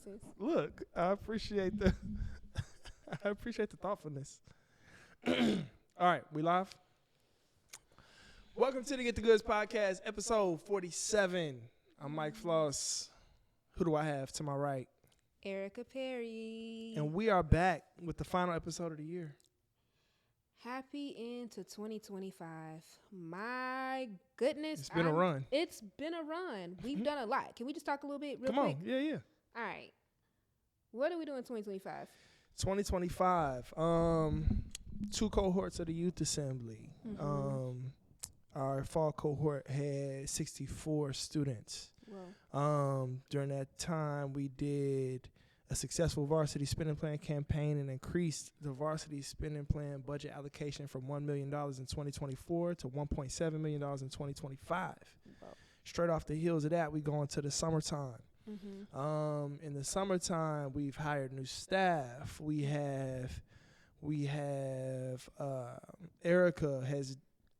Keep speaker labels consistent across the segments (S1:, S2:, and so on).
S1: sense.
S2: Look, I appreciate the I appreciate the thoughtfulness. All right, we live. Welcome to the Get the Goods podcast, episode 47. I'm Mike Floss. Who do I have to my right?
S1: Erica Perry.
S2: And we are back with the final episode of the year.
S1: Happy into 2025. My goodness.
S2: It's been a run.
S1: It's been a run. We've done a lot. Can we just talk a little bit real
S2: Come
S1: quick?
S2: on. Yeah.
S1: All right. What are we doing in 2025?
S2: 2025. Two cohorts of the youth assembly. Our fall cohort had 64 students.
S1: Whoa.
S2: During that time, we did a successful varsity spending plan campaign and increased the varsity spending plan budget allocation from $1 million in 2024 to $1.7 million in 2025.
S1: Whoa.
S2: Straight off the heels of that, we go into the summertime. In the summertime, we've hired new staff. We have Erica has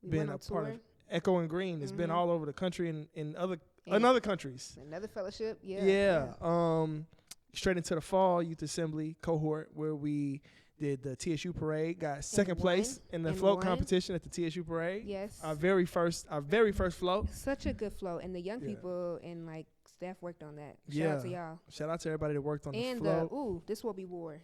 S2: been a part of Echo and Green. It's been all over the country and in other countries.
S1: Another fellowship.
S2: Yeah. Straight into the fall youth assembly cohort where we did the TSU parade, got second place in the float competition at the TSU parade.
S1: Yes.
S2: Our very first float.
S1: Such a good float. And the young people and like staff worked on that. Shout out to y'all.
S2: Shout out to everybody that worked on the
S1: and
S2: float.
S1: This is what we wore.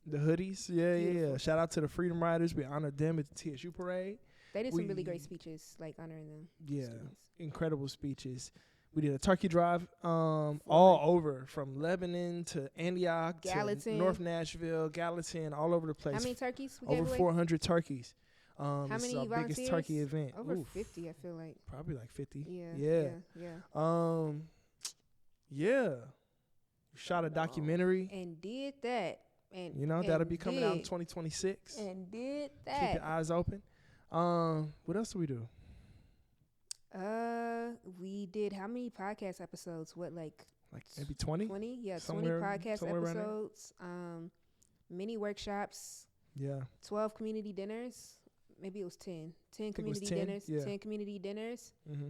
S2: The hoodies. Yeah. Shout out to the Freedom Riders. We honored them at the TSU parade.
S1: They did some really great speeches, like honoring them.
S2: Yeah.
S1: Students.
S2: Incredible speeches. We did a turkey drive all over, from Lebanon to Antioch
S1: Gallatin.
S2: to North Nashville, Gallatin, all over the place.
S1: How many turkeys we gave
S2: Over
S1: away?
S2: 400 turkeys.
S1: How
S2: This
S1: many
S2: is our
S1: volunteers?
S2: biggest turkey event.
S1: Over
S2: Oof,
S1: 50, I feel like.
S2: probably like 50.
S1: Yeah.
S2: Yeah. Shot a documentary.
S1: And did that. And
S2: That'll be coming out in 2026.
S1: And did that.
S2: Keep your eyes open. What else do we do?
S1: We did how many podcast episodes? What, like
S2: maybe 20?
S1: 20? Yeah,
S2: Somewhere-
S1: 20 podcast
S2: somewhere around there.
S1: episodes. Mini workshops.
S2: Yeah.
S1: 12 community dinners. Maybe it was 10. 10 community
S2: 10,
S1: dinners.
S2: yeah.
S1: 10 community dinners.
S2: Mm-hmm.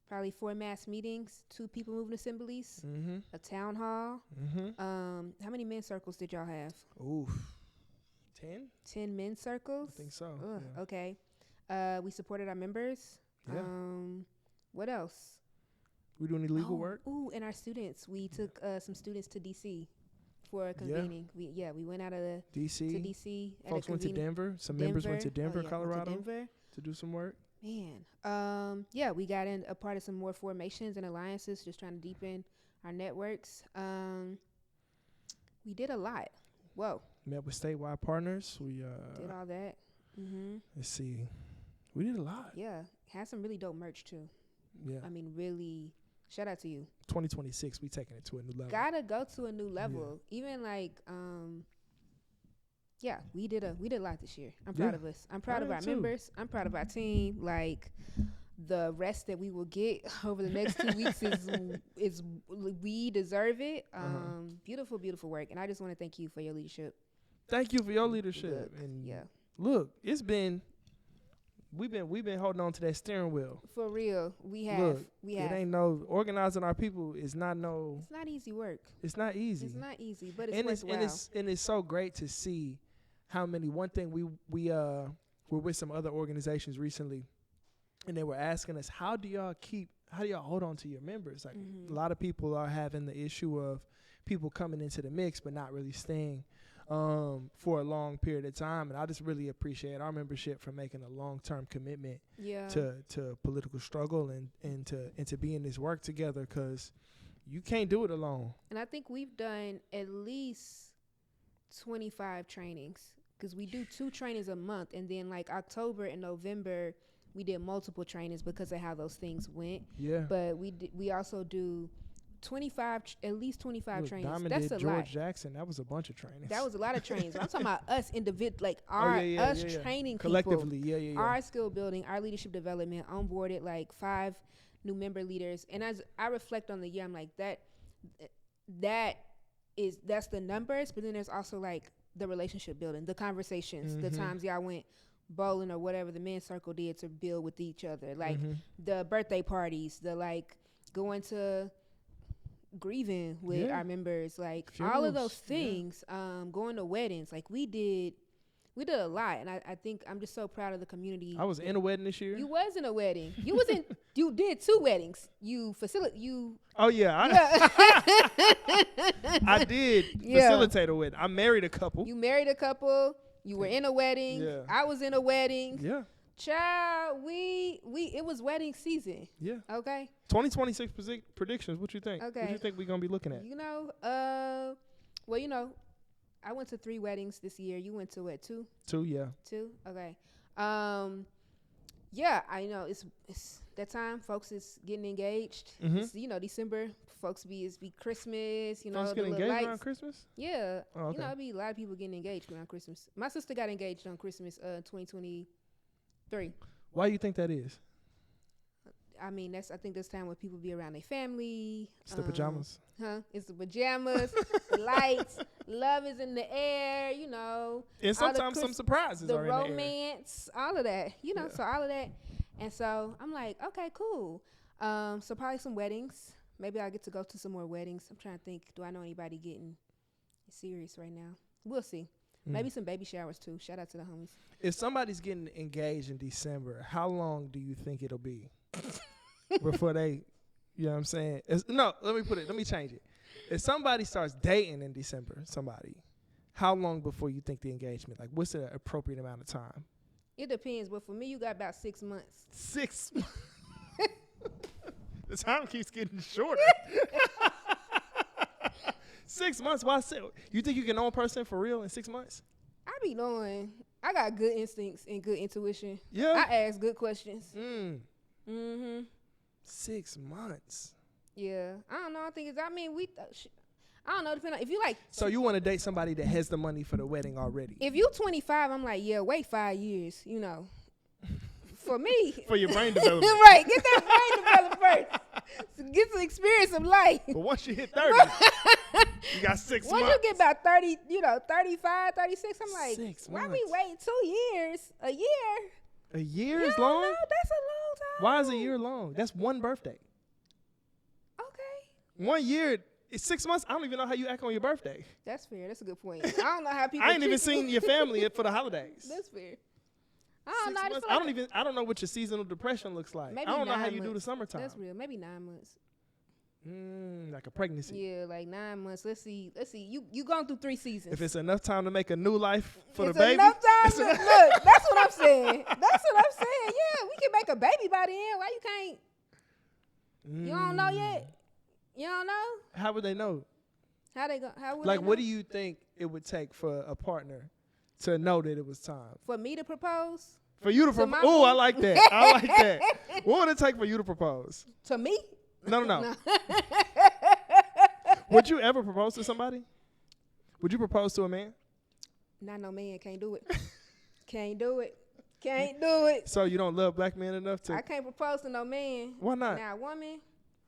S1: Probably 4 mass meetings. 2 people moving assemblies.
S2: Mm-hmm.
S1: A town hall.
S2: Mm-hmm.
S1: How many men's circles did y'all have?
S2: Oof. 10?
S1: 10 men's circles.
S2: I think so.
S1: Ugh,
S2: Yeah.
S1: Okay. We supported our members.
S2: Yeah.
S1: What else?
S2: We doing illegal work?
S1: Ooh, and our students. We took some students to DC for a convening. We went out of the
S2: DC.
S1: to DC.
S2: Folks went to Denver. Some members went to Denver, Colorado, to do some work.
S1: Man. We got in a part of some more formations and alliances, just trying to deepen our networks. We did a lot. Whoa.
S2: Met with statewide partners. We
S1: did all that.
S2: Let's see. We did a lot.
S1: Yeah. Had some really dope merch too.
S2: Yeah.
S1: I mean, really, shout out to you.
S2: 2026, we taking it to a new level.
S1: Gotta go to a new level. Yeah. Even like, we did a lot this year. I'm proud of us. I'm proud of our members. I'm proud of our team. Like, the rest that we will get over the next 2 weeks is we deserve it. Beautiful, beautiful work. And I just want to thank you for your leadership.
S2: Thank you for your leadership. Look, we've been holding on to that steering wheel.
S1: For real. We have.
S2: Look, it ain't organizing our people is not
S1: It's not easy work.
S2: It's not easy.
S1: It's not easy, but it's worthwhile.
S2: And it's so great to see how many. One thing we were with some other organizations recently, and they were asking us, how do y'all hold on to your members? Like, a lot of people are having the issue of people coming into the mix but not really staying for a long period of time. And I just really appreciate our membership for making a long-term commitment to political struggle and to be in this work together, because you can't do it alone.
S1: And I think we've done at least 25 trainings, because we do 2 trainings a month, and then like October and November we did multiple trainings because of how those things went. Yeah. But we also do at least 25 trainings.
S2: Diamond
S1: That's
S2: did
S1: a lot.
S2: George Jackson. That was a bunch of trainings.
S1: That was a lot of trainings. I'm talking about us training
S2: collectively.
S1: people. Our skill building, our leadership development, onboarded like 5 new member leaders. And as I reflect on the year, I'm like, that's the numbers, but then there's also like the relationship building, the conversations, the times y'all went bowling or whatever the men's circle did to build with each other, like the birthday parties, the like going to grieving with
S2: Yeah.
S1: our members, like all of those
S2: Funerals, yeah.
S1: things, going to weddings, like we did a lot, and I think I'm just so proud of the community.
S2: I was in a wedding this year.
S1: You was in a wedding. You was in. You did 2 weddings. You
S2: Oh yeah,
S1: Yeah.
S2: I did
S1: Yeah.
S2: facilitate a wedding. I married a couple.
S1: You married a couple. You were in a wedding.
S2: Yeah.
S1: I was in a wedding.
S2: Yeah,
S1: Child, we it was wedding season.
S2: yeah.
S1: Okay.
S2: 2026 predictions. What you think? What
S1: Okay.
S2: you think we're gonna be looking at?
S1: You know, well, I went to 3 weddings this year. You went to what, 2?
S2: 2, yeah.
S1: 2? Okay. Yeah, I know it's that time. Folks is getting engaged.
S2: Mhm.
S1: It's, December. Folks be Christmas.
S2: Folks
S1: the
S2: get
S1: little
S2: engaged
S1: lights.
S2: around Christmas.
S1: Yeah.
S2: Oh, okay.
S1: It'd be a lot of people getting engaged around Christmas. My sister got engaged on Christmas, 2023.
S2: Why do you think that is?
S1: I mean, I think this time when people be around their family.
S2: It's the pajamas.
S1: It's the pajamas, the lights, love is in the air,
S2: And
S1: all the
S2: sometimes some surprises
S1: the
S2: are in the air.
S1: romance, all of that,
S2: Yeah.
S1: so all of that. And so I'm like, okay, cool. So probably some weddings. Maybe I'll get to go to some more weddings. I'm trying to think, do I know anybody getting serious right now? We'll see. Maybe some baby showers too. Shout out to the homies.
S2: If somebody's getting engaged in December, how long do you think it'll be before they, you know what I'm saying? No, let me change it. If somebody starts dating in December, how long before you think the engagement? Like, what's the appropriate amount of time?
S1: It depends, but for me, you got about 6 months.
S2: 6 months. The time keeps getting shorter. 6 months? Why? You think you can know a person for real in 6 months?
S1: I be knowing. I got good instincts and good intuition.
S2: Yeah.
S1: I ask good questions.
S2: 6 months.
S1: Yeah. I don't know. I think it's, I don't know. Depending on, if you like.
S2: So you want to date somebody that has the money for the wedding already?
S1: If you 25, I'm like, yeah, wait 5 years, For me.
S2: For your brain development.
S1: Right. Get that brain developed first. So get some experience of life.
S2: But once you hit 30, you got 6 months.
S1: Once you get about 30, 35, 36, I'm like,
S2: 6
S1: why we
S2: months.
S1: wait 2 years? A year?
S2: A year
S1: You
S2: is
S1: don't
S2: long?
S1: know? That's a long time.
S2: Why is a year long? That's one birthday.
S1: Okay.
S2: 1 year, it's 6 months. I don't even know how you act on your birthday.
S1: That's fair. That's a good point. I don't know how people
S2: I ain't even
S1: treat you.
S2: seen your family for the holidays.
S1: That's fair. I
S2: 6
S1: don't know. I just
S2: months.
S1: feel like
S2: I don't know what your seasonal depression looks like.
S1: Maybe
S2: I don't know how
S1: 9
S2: you do the
S1: months.
S2: summertime.
S1: That's real. Maybe 9 months.
S2: Like a pregnancy.
S1: Yeah, like 9 months. Let's see. You gone through 3 seasons.
S2: If it's enough time to make a new life for
S1: it's
S2: the baby.
S1: enough time.
S2: it's
S1: To,
S2: enough-
S1: look, that's what I'm saying. Yeah, we can make a baby by then. Why you can't? You don't know yet. You don't know
S2: How would they know?
S1: how they go. How would
S2: Like,
S1: they
S2: what
S1: know?
S2: do you think it would take for a partner to know that it was time?
S1: For me to propose
S2: For you to
S1: To
S2: propose?
S1: my
S2: Oh, I
S1: man?
S2: like that. I like that. What would it take for you to propose?
S1: to me?
S2: No. Would you ever propose to somebody? Would you propose to a man?
S1: Not no man. Can't do it. Can't do it. Can't do it.
S2: So you don't love black men enough to?
S1: I can't propose to no man.
S2: Why not?
S1: Now, a woman,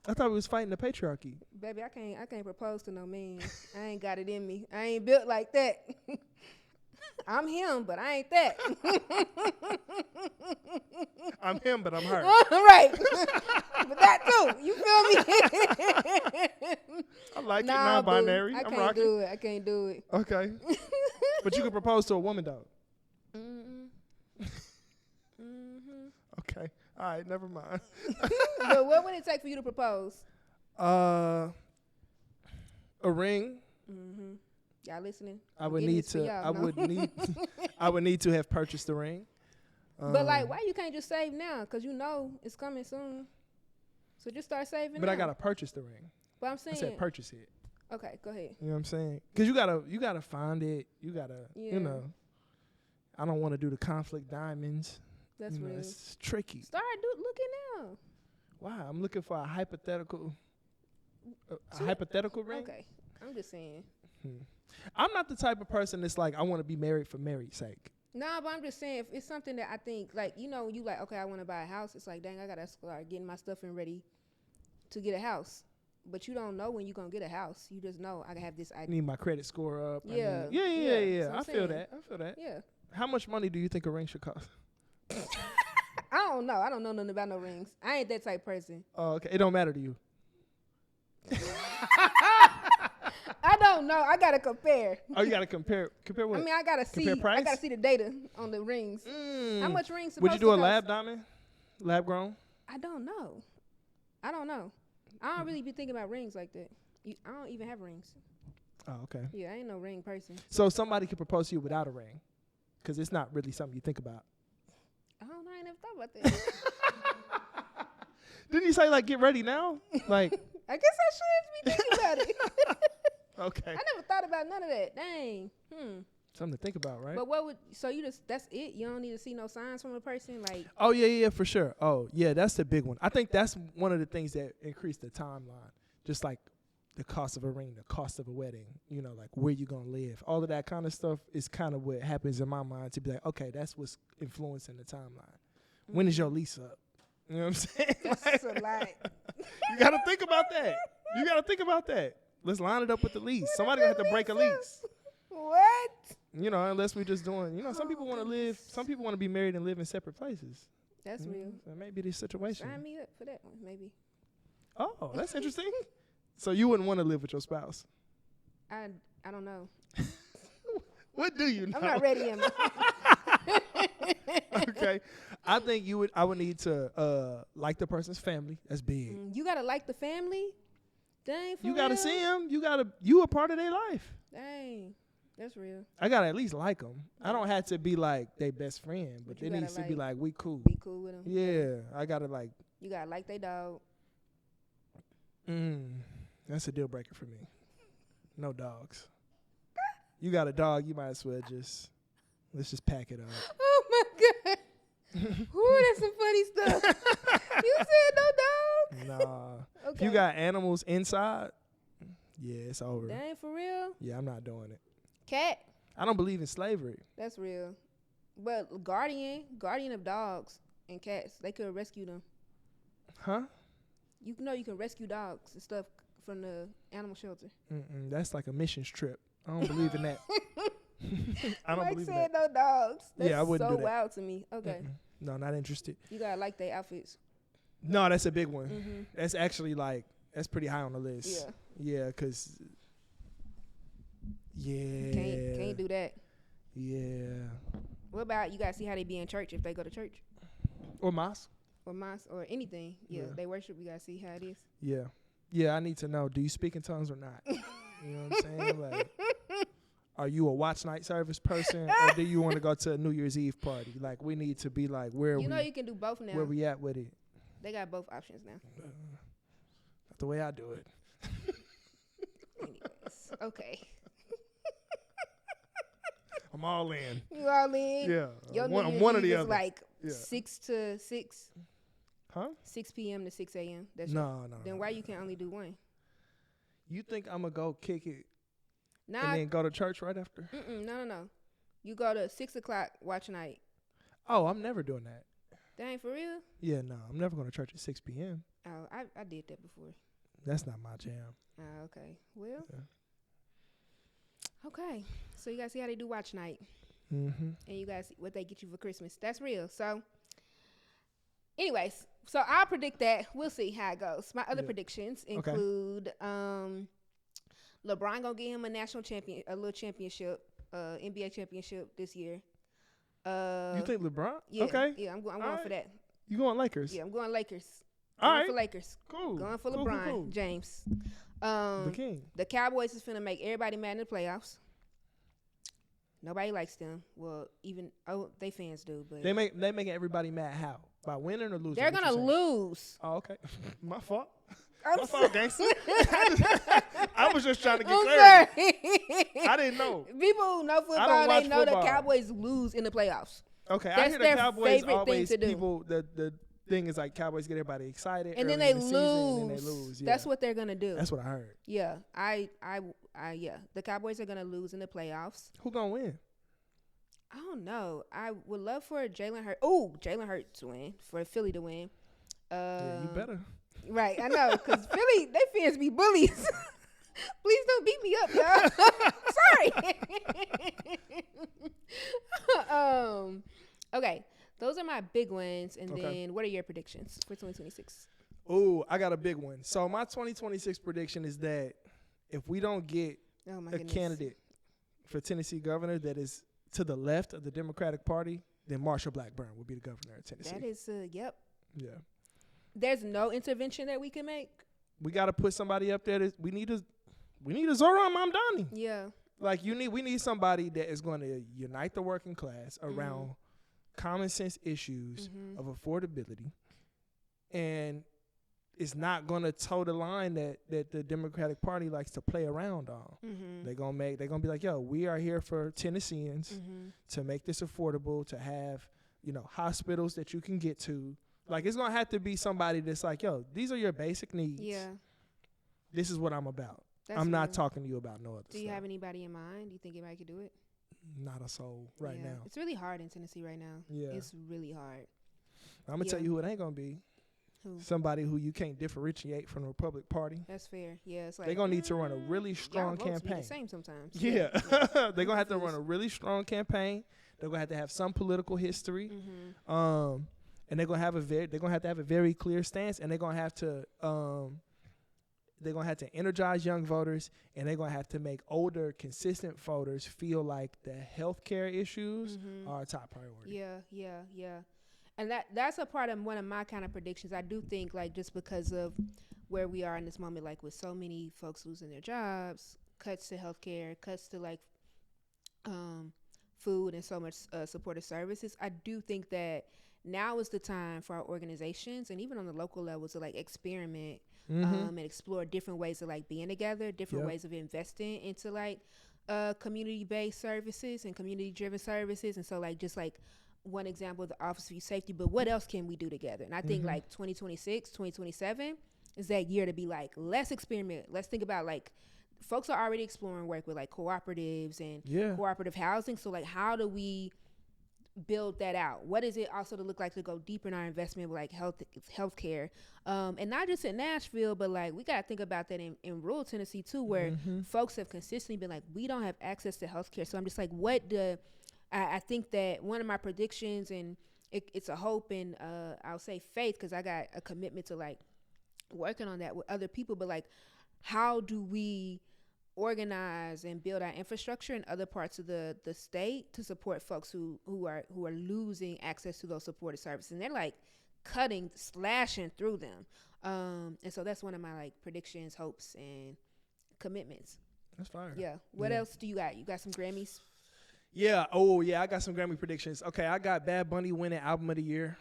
S2: I thought we was fighting the patriarchy.
S1: baby, I can't propose to no man. I ain't got it in me. I ain't built like that. I'm him, but I ain't that.
S2: I'm him, but I'm her.
S1: Right. But that too. You feel me?
S2: I like
S1: Nah,
S2: it, non-binary.
S1: boo. I
S2: I'm
S1: can't
S2: rocking.
S1: do it. I can't do it.
S2: Okay. But you could propose to a woman, though. Okay. All right, never mind.
S1: But what would it take for you to propose?
S2: A ring.
S1: Y'all listening?
S2: I
S1: I'm
S2: would
S1: getting
S2: need
S1: this for
S2: to.
S1: y'all,
S2: I
S1: no?
S2: would need. I would need to have purchased the ring.
S1: But like, why you can't just save now? Cause you know it's coming soon. So just start saving.
S2: But
S1: now.
S2: I gotta purchase the ring.
S1: But I'm
S2: I
S1: saying.
S2: said purchase it.
S1: Okay, go ahead.
S2: You know what I'm saying? Because you gotta find it. You gotta.
S1: Yeah.
S2: You know. I don't want to do the conflict diamonds.
S1: That's
S2: you know,
S1: real.
S2: it's tricky.
S1: Start looking now.
S2: Wow, I'm looking for a hypothetical. A hypothetical ring.
S1: Okay, I'm just saying.
S2: I'm not the type of person that's like I want to be married for married's sake.
S1: Nah, but I'm just saying if it's something that I think like when you like okay I want to buy a house. It's like dang I gotta start getting my stuff in ready to get a house. But you don't know when you're gonna get a house. You just know I have this
S2: I
S1: idea.
S2: need my credit score up.
S1: Yeah.
S2: Yeah.
S1: That's what
S2: I
S1: I'm
S2: feel
S1: saying.
S2: that. I feel that.
S1: Yeah.
S2: How much money do you think a ring should cost?
S1: I don't know. I don't know nothing about no rings. I ain't that type person.
S2: Oh, okay. It don't matter to you.
S1: I don't know. I gotta compare.
S2: Oh, you gotta compare what?
S1: I mean, I gotta see.
S2: Compare price?
S1: I gotta see the data on the rings. How much rings?
S2: Would you
S1: supposed
S2: do
S1: to
S2: a
S1: cost?
S2: lab diamond? Lab grown?
S1: I don't know. I don't really be thinking about rings like that. I don't even have rings.
S2: Oh, okay.
S1: Yeah, I ain't no ring person.
S2: So somebody could propose to you without a ring, because it's not really something you think about.
S1: I don't know. I ain't never thought about that.
S2: Didn't you say like get ready now? Like
S1: I guess I should be thinking about it.
S2: okay.
S1: I never thought about none of that. Dang.
S2: Something to think about, right?
S1: But what would you just that's it? You don't need to see no signs from a person like.
S2: Oh yeah, for sure. Oh yeah, that's the big one. I think that's one of the things that increase the timeline. Just like the cost of a ring, the cost of a wedding, you know, like where you gonna live, all of that kind of stuff is kind of what happens in my mind to be like, okay, that's what's influencing the timeline. When is your lease up? You know what I'm saying?
S1: That's a lot.
S2: You gotta think about that. Let's line it up with the lease. Somebody gonna have to break a lease.
S1: What?
S2: You know, unless we're just doing, you know, some people want to live, some people want to be married and live in separate places.
S1: That's real.
S2: So maybe this situation.
S1: Sign me up for that one, maybe.
S2: Oh, that's interesting. So you wouldn't want to live with your spouse?
S1: I don't know.
S2: What do you know?
S1: I'm not ready, am I?
S2: Okay. I think I would need to like the person's family. That's big.
S1: You gotta like the family? Dang, for
S2: You gotta
S1: real?
S2: see them. You a part of their life.
S1: Dang. That's real.
S2: I gotta at least like them. I don't have to be like their best friend, but
S1: you
S2: they needs to be like we cool.
S1: Be cool with them.
S2: Yeah, I gotta like.
S1: You gotta like their dog.
S2: That's a deal breaker for me. No dogs. You got a dog, you might as well let's just pack it up.
S1: Oh my god. Ooh, that's some funny stuff. You said no dog?
S2: Nah.
S1: Okay.
S2: If you got animals inside, yeah, it's over.
S1: Dang, for real?
S2: Yeah, I'm not doing it.
S1: Cat?
S2: I don't believe in slavery.
S1: That's real. But guardian of dogs and cats, they could rescue them.
S2: Huh?
S1: You know you can rescue dogs and stuff from the animal shelter.
S2: That's like a missions trip. I don't believe in that. I don't
S1: Mike
S2: believe in
S1: said
S2: that.
S1: no dogs. That's
S2: Yeah, I wouldn't
S1: so
S2: do that.
S1: wild to me. Okay.
S2: No, not interested.
S1: You gotta like their outfits.
S2: No, that's a big one. That's actually like, that's pretty high on the list. Yeah, because, yeah.
S1: Can't do that.
S2: Yeah.
S1: What about you gotta see how they be in church if they go to church?
S2: Or mosque.
S1: Or mosque or anything. Yeah, they worship. You gotta see how it is.
S2: Yeah. Yeah, I need to know, do you speak in tongues or not? You know what I'm saying? Like, are you a watch night service person or do you want to go to a New Year's Eve party? Like, we need to be like, where
S1: you know you can do both now.
S2: Where we at with it?
S1: They got both options now.
S2: Not the way I do it.
S1: Anyways, okay.
S2: I'm all in.
S1: You all in?
S2: Yeah.
S1: Your
S2: I'm one of the
S1: is
S2: other.
S1: like
S2: Yeah.
S1: 6 to 6.
S2: Huh?
S1: 6 p.m. to 6 a.m. That's
S2: No.
S1: Then why you can only do one?
S2: You think I'm going to go kick it
S1: Nah.
S2: and then go to church right after?
S1: No. You go to 6 o'clock watch night.
S2: Oh, I'm never doing that.
S1: Dang, for real?
S2: Yeah, no. I'm never going to church at 6 p.m.
S1: Oh, I did that before.
S2: That's not my jam.
S1: Oh, okay. Well.
S2: Yeah.
S1: Okay. So you guys see how they do watch night.
S2: Mm-hmm.
S1: And you guys see what they get you for Christmas. That's real. So, anyways, so I'll predict that. We'll see how it goes. My other predictions include LeBron gonna get him a little championship, NBA championship this year.
S2: You think LeBron?
S1: Yeah,
S2: okay.
S1: Yeah, I'm going
S2: right.
S1: for that.
S2: You going Lakers?
S1: Yeah, I'm going Lakers.
S2: All
S1: Going
S2: right.
S1: for Lakers.
S2: Cool.
S1: Going for
S2: Cool,
S1: LeBron
S2: cool.
S1: James.
S2: The king.
S1: The Cowboys is finna make everybody mad in the playoffs. Nobody likes them. Well, even they fans do, but
S2: They making everybody mad. How? By winning or losing?
S1: they're
S2: What
S1: gonna
S2: you saying?
S1: lose.
S2: Oh, okay. My fault.
S1: I'm
S2: My fault, gangster. I was just trying to get
S1: I'm
S2: clarity.
S1: sorry.
S2: I didn't know.
S1: People who know
S2: I don't
S1: football,
S2: watch
S1: they know
S2: football.
S1: the Cowboys lose in the playoffs.
S2: Okay, I
S1: That's
S2: hear the
S1: their
S2: Cowboys
S1: favorite thing
S2: always
S1: to do.
S2: people. The thing is like Cowboys get everybody excited,
S1: And then
S2: early
S1: they
S2: in the season,
S1: lose.
S2: and then they lose. Yeah.
S1: That's what they're gonna do.
S2: That's what I heard.
S1: Yeah, yeah. The Cowboys are gonna lose in the playoffs.
S2: Who gonna win?
S1: I don't know. I would love for Jalen Hurts to win, for Philly to win.
S2: Yeah, you better.
S1: Right, I know, because Philly, they fans be bullies. Please don't beat me up, y'all. Sorry. Okay, those are my big ones. And then what are your predictions for 2026?
S2: Oh, I got a big one. So my 2026 prediction is that if we don't get
S1: Oh my
S2: a
S1: goodness.
S2: candidate for Tennessee governor that is to the left of the Democratic Party, then Marsha Blackburn will be the governor of Tennessee.
S1: That is, yep.
S2: Yeah.
S1: There's no intervention that we can make.
S2: We got to put somebody up there. We need a Zoran Mamdani.
S1: Yeah.
S2: Like we need somebody that is going to unite the working class around common sense issues of affordability, and it's not going to toe the line that the Democratic Party likes to play around on. They're gonna be like, yo, we are here for Tennesseans to make this affordable, to have hospitals that you can get to. Like, it's gonna have to be somebody that's like, yo, these are your basic needs.
S1: Yeah.
S2: This is what I'm about.
S1: That's
S2: I'm not
S1: real.
S2: talking to you about no other stuff.
S1: Do you have anybody in mind? Do you think anybody could do it?
S2: Not a soul right
S1: Yeah.
S2: now.
S1: It's really hard in Tennessee right now.
S2: Yeah.
S1: It's really hard.
S2: I'm gonna tell you who it ain't gonna be.
S1: Who?
S2: Somebody who you can't differentiate from the Republican Party.
S1: That's fair. Yeah, it's like
S2: They're gonna need to run a really strong
S1: y'all votes be
S2: campaign.
S1: the same sometimes.
S2: Yeah. They're gonna have to run a really strong campaign. They're gonna have to have some political history. And they're gonna have to have a very clear stance, and they're gonna have to energize young voters, and they're gonna have to make older, consistent voters feel like the healthcare issues are a top priority.
S1: Yeah. And that's a part of one of my kind of predictions. I do think, like, just because of where we are in this moment, like with so many folks losing their jobs, cuts to healthcare, cuts to like food and so much supportive services, I do think that now is the time for our organizations and even on the local level to like experiment and explore different ways of like being together, different ways of investing into like community-based services and community-driven services. And so like just like one example of the Office of Youth Safety, but what else can we do together? And I think like 2026, 2027 is that year to be like, let's experiment. Let's think about like, folks are already exploring work with like cooperatives and cooperative housing. So like, how do we build that out? What does it also to look like to go deeper in our investment with like healthcare, and not just in Nashville, but like we got to think about that in rural Tennessee too, where folks have consistently been like, we don't have access to healthcare. So I'm just like, I think that one of my predictions, and it's a hope and I'll say faith, because I got a commitment to like working on that with other people, but like, how do we organize and build our infrastructure in other parts of the state to support folks who are losing access to those supportive services, and they're like slashing through them, and so that's one of my like predictions, hopes, and commitments.
S2: That's fire.
S1: Yeah. What else do you got? You got some Grammys?
S2: Yeah. Oh yeah, I got some Grammy predictions. Okay, I got Bad Bunny winning Album of the Year.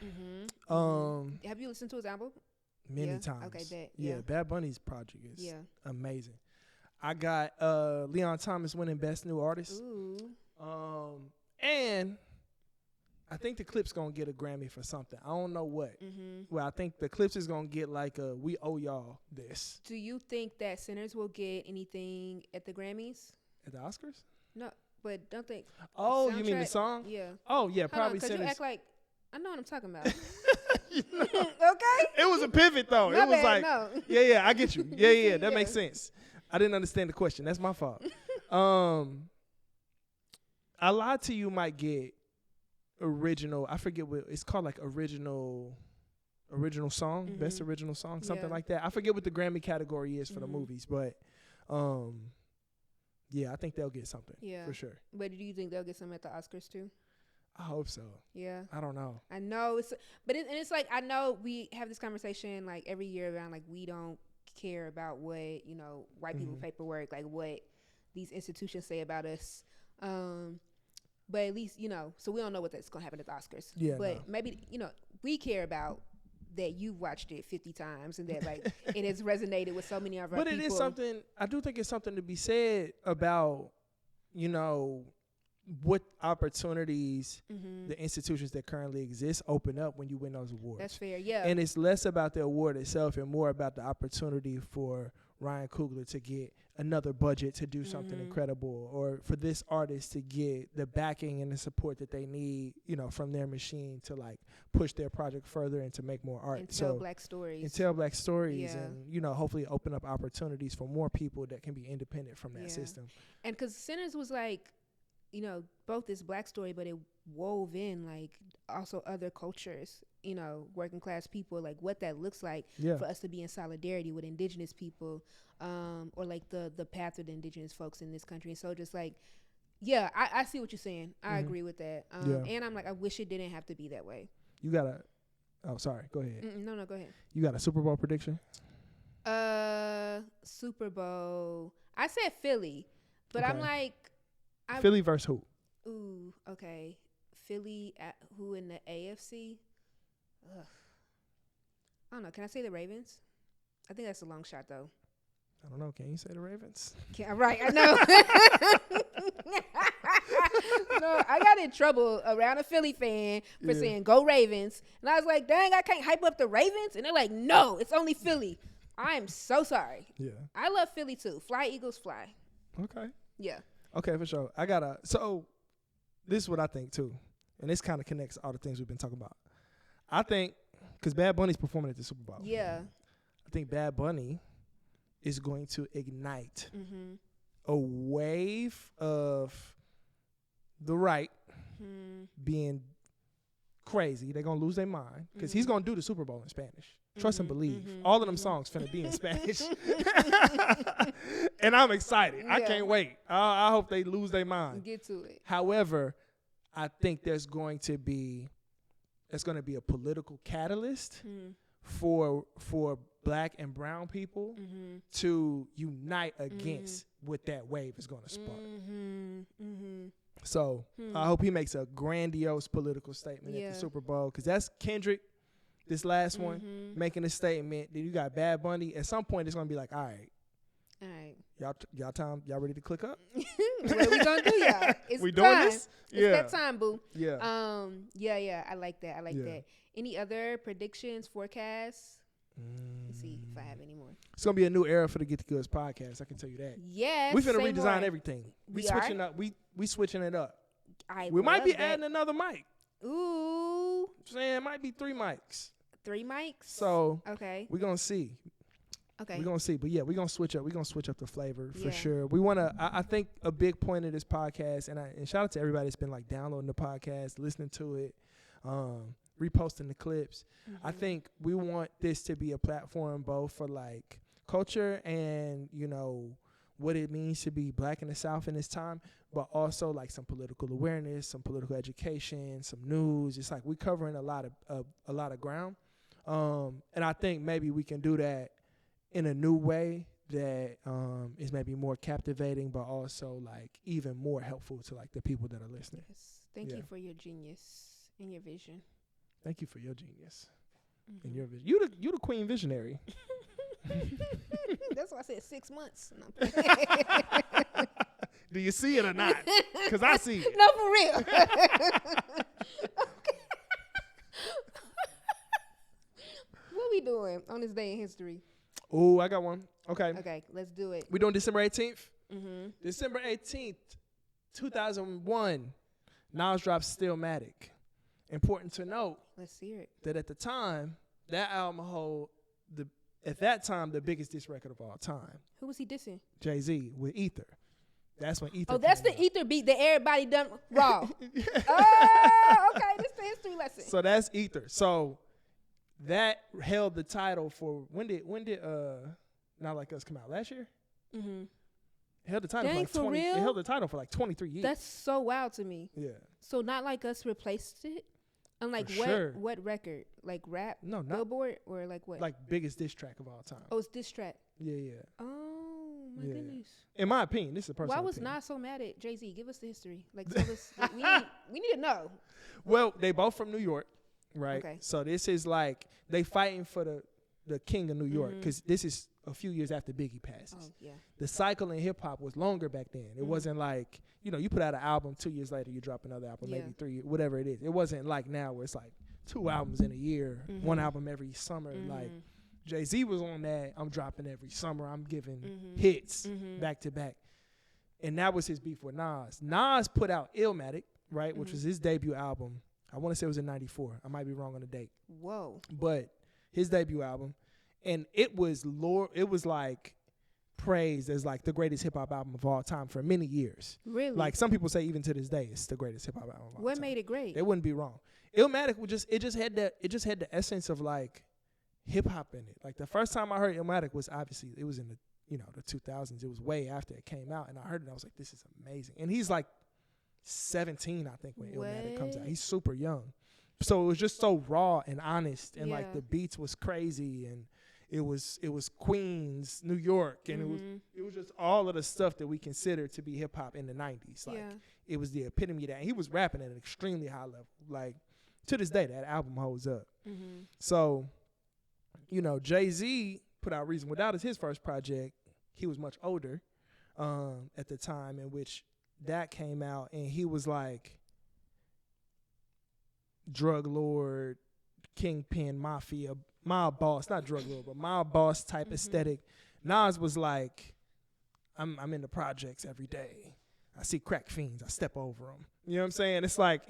S1: Have you listened to his album?
S2: Many times.
S1: Okay, bet.
S2: Yeah, Bad Bunny's project is amazing. I got Leon Thomas winning Best New Artist.
S1: Ooh.
S2: And I think the Clips gonna get a Grammy for something. I don't know what. Well, I think the Clips is gonna get like a "We Owe Y'all This."
S1: Do you think that Sinners will get anything at the Grammys?
S2: At the Oscars?
S1: No, but don't think.
S2: Oh, you mean the song?
S1: Yeah.
S2: Oh yeah, probably
S1: Sinners.
S2: Sinners.
S1: You act like I know what I'm talking about.
S2: Okay. It was a pivot though.
S1: My
S2: it was
S1: bad,
S2: like,
S1: no.
S2: yeah, I get you. Yeah, that makes sense. I didn't understand the question. That's my fault. I Lied to You might get original. I forget what it's called, like original song, best original song, something like that. I forget what the Grammy category is for the movies, but yeah, I think they'll get something for sure.
S1: But do you think they'll get some at the Oscars too?
S2: I hope so.
S1: Yeah.
S2: I don't know.
S1: I know it's like, I know we have this conversation like every year around like, we don't care about what, white people paperwork, like what these institutions say about us. But at least, so we don't know what that's going to happen at the Oscars.
S2: Yeah.
S1: But maybe, we care about that you've watched it 50 times and that like it has resonated with so many of our people.
S2: But it is something, I do think it's something to be said about, what opportunities the institutions that currently exist open up when you win those awards.
S1: That's fair, yeah.
S2: And it's less about the award itself and more about the opportunity for Ryan Coogler to get another budget to do something incredible, or for this artist to get the backing and the support that they need, from their machine to like push their project further and to make more art.
S1: And tell black stories.
S2: And, hopefully open up opportunities for more people that can be independent from that system.
S1: And because Sinners was like, you know, both this black story, but it wove in like also other cultures, you know, working class people, like what that looks like for us to be in solidarity with indigenous people, or like the path of the indigenous folks in this country. And so just like, yeah, I see what you're saying. I agree with that. And I'm like, I wish it didn't have to be that way.
S2: You got a, oh, sorry, go ahead.
S1: No, go ahead.
S2: You got a Super Bowl prediction?
S1: Super Bowl. I said Philly, but I'm like,
S2: Philly versus who?
S1: Ooh, okay. Philly who in the AFC? Ugh. I don't know. Can I say the Ravens? I think that's a long shot though.
S2: I don't know. Can you say the Ravens?
S1: Right, I know. No, I got in trouble around a Philly fan for saying go Ravens. And I was like, dang, I can't hype up the Ravens. And they're like, no, it's only Philly. I am so sorry.
S2: Yeah.
S1: I love Philly too. Fly, Eagles, fly.
S2: Okay.
S1: Yeah.
S2: Okay, for sure. So this is what I think too. And this kind of connects all the things we've been talking about. I think, because Bad Bunny's performing at the Super Bowl.
S1: Yeah.
S2: I think Bad Bunny is going to ignite a wave of the right being crazy. They're going to lose their mind because he's going to do the Super Bowl in Spanish. Trust and believe. All of them songs finna be in Spanish. And I'm excited. I can't wait. I hope they lose their mind.
S1: Get to it.
S2: However, I think there's going to be a political catalyst for black and brown people to unite against what that wave is going to spark. So I hope he makes a grandiose political statement at the Super Bowl, because that's Kendrick, this last one, making a statement. Then you got Bad Bunny. At some point, it's going to be like, all right. Y'all ready to click up?
S1: What are we gonna do, y'all? It's
S2: we
S1: time.
S2: Doing this?
S1: It's that time, boo.
S2: Yeah.
S1: Yeah. I like that. That. Any other predictions, forecasts? Let's see if I have any more.
S2: It's gonna be a new era for the Get the Goods podcast. I can tell you that.
S1: Yes.
S2: We finna redesign everything. We switching up. We switching it up. We might be adding another mic.
S1: Ooh.
S2: I'm saying it might be 3 mics.
S1: 3 mics.
S2: So
S1: okay,
S2: we're gonna see.
S1: Okay.
S2: We're going to see. But, yeah, we're going to switch up. We're going to switch up the flavor for sure. We want to – I think a big point of this podcast, and shout out to everybody that's been, like, downloading the podcast, listening to it, reposting the clips. I think we want this to be a platform both for, like, culture and, you know, what it means to be black in the South in this time, but also, like, some political awareness, some political education, some news. It's like we're covering a lot of ground. And I think maybe we can do that in a new way that is maybe more captivating, but also like even more helpful to like the people that are listening.
S1: Yes. Thank you for your genius and your vision.
S2: Thank you for your genius and your vision. You the queen visionary.
S1: That's why I said 6 months. No.
S2: Do you see it or not? Because I see it.
S1: No, for real. What we doing on this day in history?
S2: Oh, I got one. Okay.
S1: Okay, let's do it.
S2: We doing December 18th? December 18th, 2001, Nas drops Stillmatic. Important to note.
S1: Let's hear it.
S2: That at the time, that album hold the biggest diss record of all time.
S1: Who was he dissing?
S2: Jay-Z with Ether. That's when Ether.
S1: Oh, that's the Ether beat that everybody done raw. Oh, okay. This is the history lesson.
S2: So that's Ether. So that held the title for when did Not Like Us come out? Last year? Mm-hmm. It held the title
S1: Dang,
S2: for like 20.
S1: real?
S2: It held the title for like 23 years.
S1: That's so wild to me.
S2: Yeah.
S1: So Not Like Us replaced it? And like what record? Like rap?
S2: No, not
S1: Billboard or like what?
S2: Like biggest diss track of all time.
S1: Oh, it's diss track.
S2: Yeah.
S1: Oh my goodness.
S2: In my opinion, this is a personal
S1: Why was
S2: opinion.
S1: Nas so mad at Jay-Z? Give us the history. Like tell us. We need to know.
S2: Well, they both from New York, right?
S1: Okay.
S2: So this is like they fighting for the king of New York, because this is a few years after Biggie passes.
S1: Oh yeah.
S2: The cycle in hip hop was longer back then. It wasn't like, you put out an album 2 years later, you drop another album, maybe 3, whatever it is. It wasn't like now where it's like 2 albums in a year, 1 album every summer. Like Jay-Z was on that. I'm dropping every summer. I'm giving hits back to back. And that was his beef with Nas. Nas put out Illmatic, right, which was his debut album. I want to say it was in 94. I might be wrong on the date.
S1: Whoa.
S2: But his debut album. And it was like praised as like the greatest hip hop album of all time for many years.
S1: Really?
S2: Like some people say even to this day it's the greatest hip hop album of all
S1: What
S2: time.
S1: made it great?
S2: They wouldn't be wrong. Illmatic would just had the essence of like hip hop in it. Like the first time I heard Illmatic was obviously it was in the the 2000s. It was way after it came out, and I heard it. I was like, this is amazing. And he's like 17, I think, when Illmatic comes out. He's super young, so it was just so raw and honest, and like the beats was crazy, and it was Queens, New York, and it was just all of the stuff that we consider to be hip hop in the 90s. Like it was the epitome of that. And he was rapping at an extremely high level. Like to this day, that album holds up. So, Jay-Z put out Reason Without as his first project. He was much older at the time in which that came out, and he was like drug lord, kingpin, mafia, mob boss, not drug lord, but mob boss type aesthetic. Nas was like, I'm in the projects every day. I see crack fiends. I step over them. You know what I'm saying? It's like,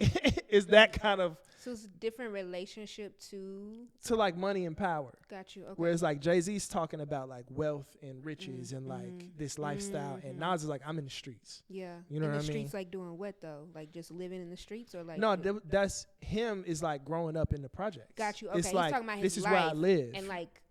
S2: it's that kind of.
S1: So it's a different relationship to
S2: like money and power.
S1: Got you. Okay.
S2: Whereas like Jay-Z's talking about like wealth and riches and like this lifestyle, and Nas is like, I'm in the streets.
S1: Yeah.
S2: You know what I mean?
S1: In the streets, like doing what though? Like just living in the streets, or like?
S2: No, that's him. Is like growing up in the projects.
S1: Got you. Okay.
S2: It's
S1: He's
S2: like,
S1: talking about
S2: this
S1: his
S2: is
S1: life,
S2: where I live.
S1: and like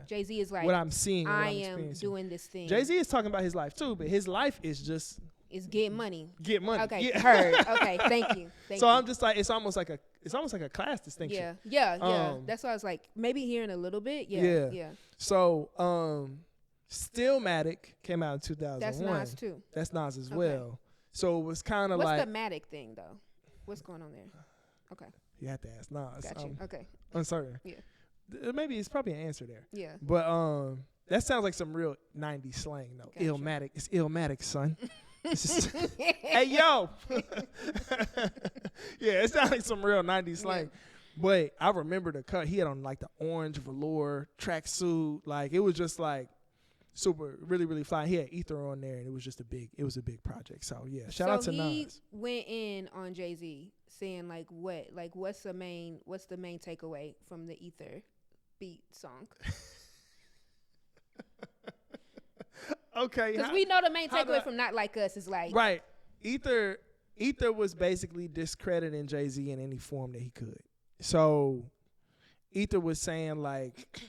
S2: Jay-Z
S1: is like
S2: what I'm seeing. What
S1: I
S2: I'm
S1: am doing this thing.
S2: Jay-Z is talking about his life too, but his life is just.
S1: Is get money.
S2: Get money.
S1: Okay, heard. Okay, thank you.
S2: I'm just like, it's almost like a class distinction.
S1: Yeah. That's why I was like, maybe hearing a little bit. Yeah.
S2: So, Stillmatic came out in 2001.
S1: That's Nas too.
S2: That's Nas as well. So it was kind of like.
S1: What's the Matic thing though? What's going on there? Okay.
S2: You have to ask Nas.
S1: Got you. Okay.
S2: Uncertain.
S1: Yeah.
S2: Maybe it's probably an answer there.
S1: Yeah.
S2: But that sounds like some real 90s slang though. Gotcha. Illmatic. It's Illmatic, son. Hey yo. Yeah, it sounds like some real 90s slang. But I remember the cut. He had on like the orange velour tracksuit. Like it was just like super, really, really fly. He had Ether on there, and it was just a big project. So yeah, shout out to Nas. So he
S1: went in on Jay-Z saying like what? Like what's the main takeaway from the Ether beat song?
S2: Okay,
S1: because we know the main takeaway from Not Like Us is like
S2: right. Ether was basically discrediting Jay-Z in any form that he could. So Ether was saying like,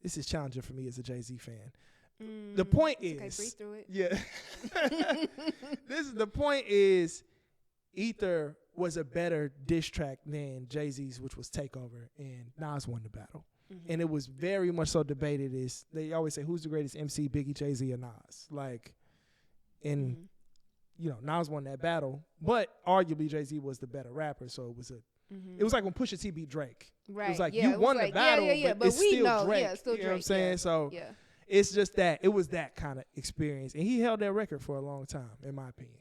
S2: this is challenging for me as a Jay-Z fan. The point is,
S1: okay, breathe through it.
S2: Yeah. The point is, Ether was a better diss track than Jay-Z's, which was Takeover, and Nas won the battle. And it was very much so debated. Is they always say who's the greatest MC, Biggie, Jay-Z, or Nas? Like, and Nas won that battle, but arguably Jay-Z was the better rapper. So it was it was like when Pusha T beat Drake.
S1: Right.
S2: It was like you won the battle, but it's
S1: we
S2: still
S1: know,
S2: Drake.
S1: Yeah, still
S2: you know
S1: Drake,
S2: what I'm saying? So it's just that it was that kind of experience, and he held that record for a long time, in my opinion.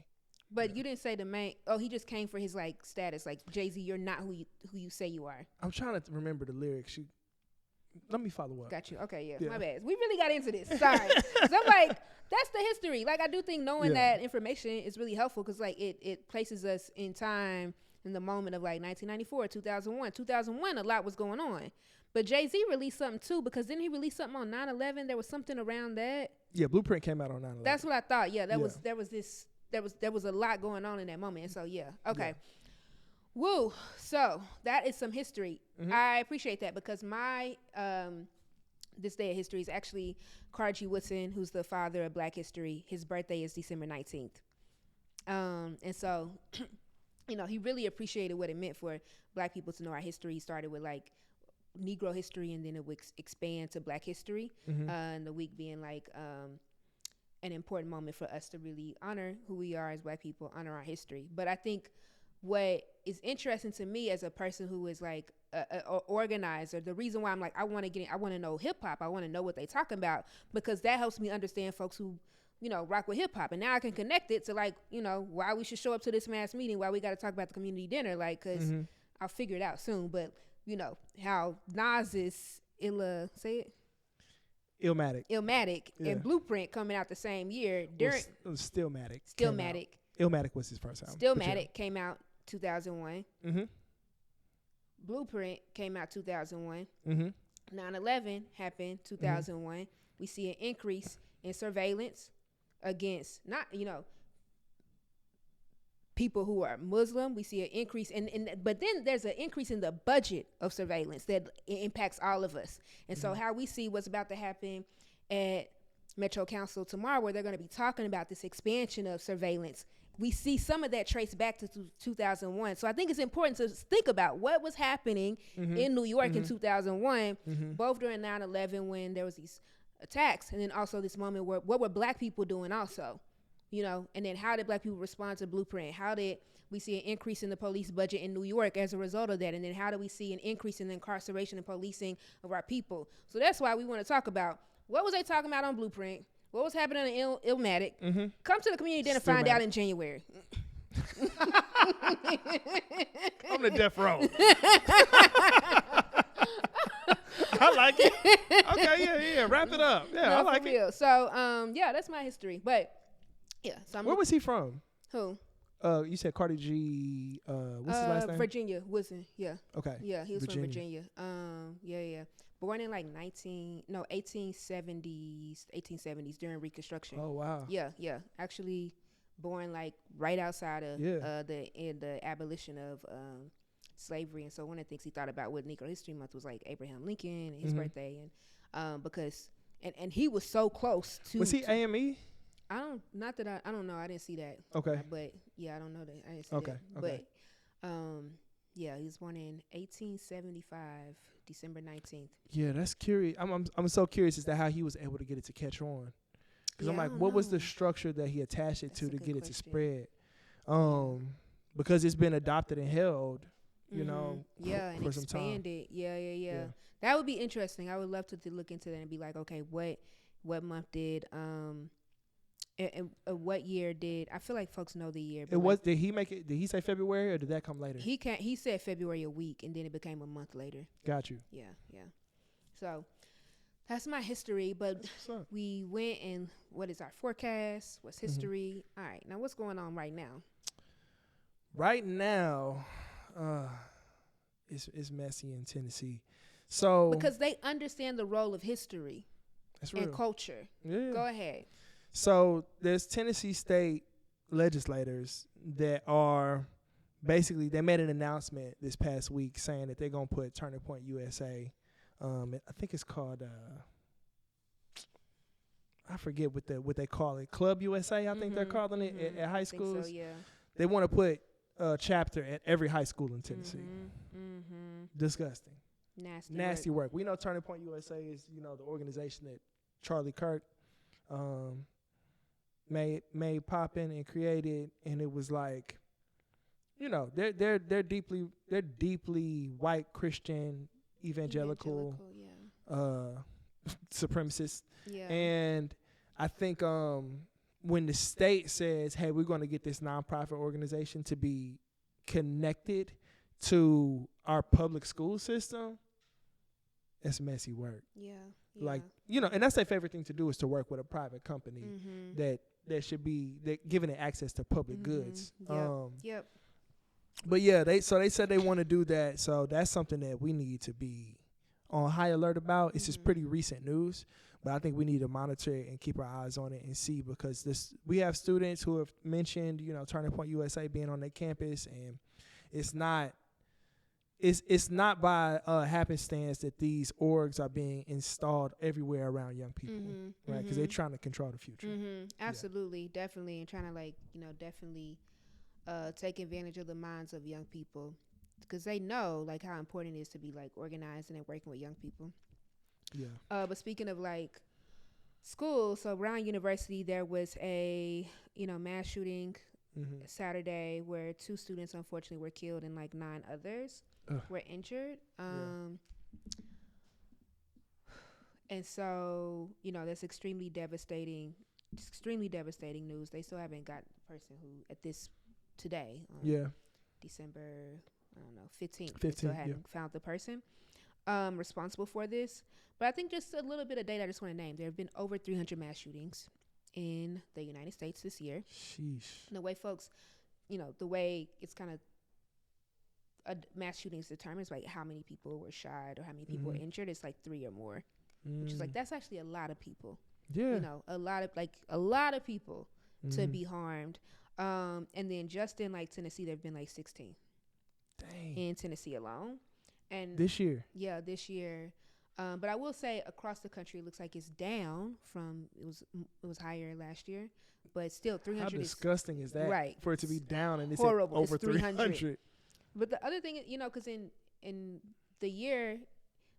S1: But you didn't say the main. Oh, he just came for his like status. Like Jay-Z, you're not who you say you are.
S2: I'm trying to remember the lyrics. Let me follow up.
S1: Got you. Okay, yeah, my bad. We really got into this. Sorry. 'Cause I'm like, that's the history. Like, I do think knowing that information is really helpful because, like, it places us in time in the moment of, like, 1994, 2001. 2001, a lot was going on. But Jay-Z released something, too, because didn't he release something on 9/11? There was something around that.
S2: Yeah, Blueprint came out on 9/11.
S1: That's what I thought. Yeah, there was a lot going on in that moment. And so, yeah. Okay. Yeah. Woo. So that is some history. I appreciate that because my this day of history is actually Carter Woodson, who's the father of Black history. His birthday is December 19th. And so, he really appreciated what it meant for Black people to know our history. He started with like Negro history, and then it would expand to Black history. And the week being like an important moment for us to really honor who we are as Black people, honor our history. But I think what is interesting to me as a person who is like a organizer, the reason why I'm like, I want to know hip hop. I want to know what they talking about because that helps me understand folks who, rock with hip hop. And now I can connect it to like, why we should show up to this mass meeting, why we got to talk about the community dinner, like, cause I'll figure it out soon. But how Nas is say it. Illmatic and Blueprint coming out the same year.
S2: It was Stillmatic. Illmatic was his first album.
S1: Stillmatic came out 2001. Blueprint came out 2001. 9/11 happened 2001. We see an increase in surveillance against not people who are Muslim. We see an increase but then there's an increase in the budget of surveillance that impacts all of us. And so how we see what's about to happen at Metro Council tomorrow, where they're going to be talking about this expansion of surveillance, we see some of that traced back to 2001. So I think it's important to think about what was happening in New York in 2001, both during 9/11 when there was these attacks, and then also this moment where what were black people doing also, and then how did black people respond to Blueprint? How did we see an increase in the police budget in New York as a result of that? And then how do we see an increase in the incarceration and policing of our people? So that's why we want to talk about what was they talking about on Blueprint? What was happening in Illmatic? Come to the community dinner, find out in January.
S2: I'm the death row. I like it. Okay, yeah. Wrap it up. Yeah,
S1: no,
S2: I like
S1: it. So, that's my history. But yeah, so
S2: where was he from?
S1: Who?
S2: You said Cardi G. What's his last name?
S1: Virginia Wilson. Yeah.
S2: Okay.
S1: Yeah, he was from Virginia. Yeah. Born in like 1870s during Reconstruction.
S2: Oh wow.
S1: Yeah. Actually, born like right outside of the abolition of slavery. And so one of the things he thought about with Negro History Month was like Abraham Lincoln and his birthday, and because and he was so close to.
S2: Was he AME?
S1: I don't know. I didn't see that.
S2: Okay.
S1: But yeah, I don't know that. I didn't see that.
S2: Okay.
S1: But yeah, he was born in 1875, December 19th.
S2: Yeah, that's curious. I'm so curious as to how he was able to get it to catch on. Because I'm like, what was the structure that he attached it to get it to spread? Because it's been adopted and held,
S1: and
S2: for some time.
S1: Expanded. Yeah. That would be interesting. I would love to look into that and be like, okay, what month did and what year did I feel like folks know the year?
S2: It was. Did he make it? Did he say February or did that come later?
S1: He said February a week, and then it became a month later.
S2: Got you.
S1: Yeah. So that's my history. But we went and what is our forecast? What's history? All right. Now what's going on right now?
S2: Right now, it's messy in Tennessee. So
S1: because they understand the role of history and culture.
S2: Yeah.
S1: Go ahead.
S2: So there's Tennessee state legislators that are basically, they made an announcement this past week saying that they're going to put Turning Point USA. I think it's called, I forget what they call it. Club USA, I think they're calling it at high schools.
S1: So, yeah.
S2: They want to put a chapter at every high school in Tennessee. Disgusting. Nasty work. We know Turning Point USA is, the organization that Charlie Kirk made poppin' and created, and it was like, they're deeply white Christian evangelical supremacists. Yeah. And I think when the state says, hey, we're going to get this nonprofit organization to be connected to our public school system, it's messy work.
S1: Yeah.
S2: Like, and that's their favorite thing to do, is to work with a private company that should be giving it access to public goods.
S1: Yep.
S2: But yeah, they said they want to do that. So that's something that we need to be on high alert about. It's just pretty recent news, but I think we need to monitor it and keep our eyes on it and see, because we have students who have mentioned, Turning Point USA being on their campus, and it's not by happenstance that these orgs are being installed everywhere around young people, right? Because they're trying to control the future.
S1: Absolutely, definitely, and trying to definitely take advantage of the minds of young people, because they know how important it is to be organizing and working with young people.
S2: Yeah.
S1: But speaking of school, so Brown University, there was a mass shooting Saturday where 2 students unfortunately were killed and 9 others were injured. And so, that's extremely devastating news. They still haven't got the person who today, December, 15th. They still haven't found the person responsible for this. But I think just a little bit of data I just want to name. There have been over 300 mass shootings in the United States this year.
S2: Sheesh.
S1: And the way folks, the way it's kind of mass shootings determines like how many people were shot or how many people were injured. It's like 3 or more, which is like that's actually a lot of people.
S2: Yeah.
S1: You know, a lot of people to be harmed. And then just in like Tennessee, there've been like 16
S2: Dang.
S1: in Tennessee alone. And
S2: This year.
S1: Yeah, this year. But I will say across the country, it looks like it's down from it was higher last year, but still 300.
S2: How disgusting is that?
S1: Right.
S2: For it to be down and it's
S1: horrible.
S2: over
S1: It's 300.
S2: 300.
S1: But the other thing, you know, because in the year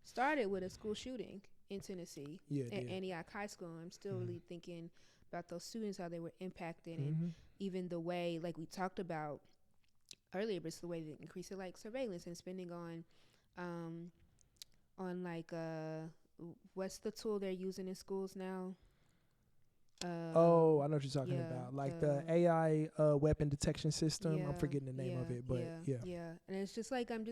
S1: started with a school shooting in Tennessee
S2: Yeah.
S1: at Antioch High School. I'm still really thinking about those students, how they were impacted, and even the way, like we talked about earlier, but it's the way they increase it, like surveillance and spending on like what's the tool they're using in schools now?
S2: I know what you're talking about. Like the AI weapon detection system.
S1: Yeah,
S2: I'm forgetting the name of it, but yeah.
S1: And it's just like and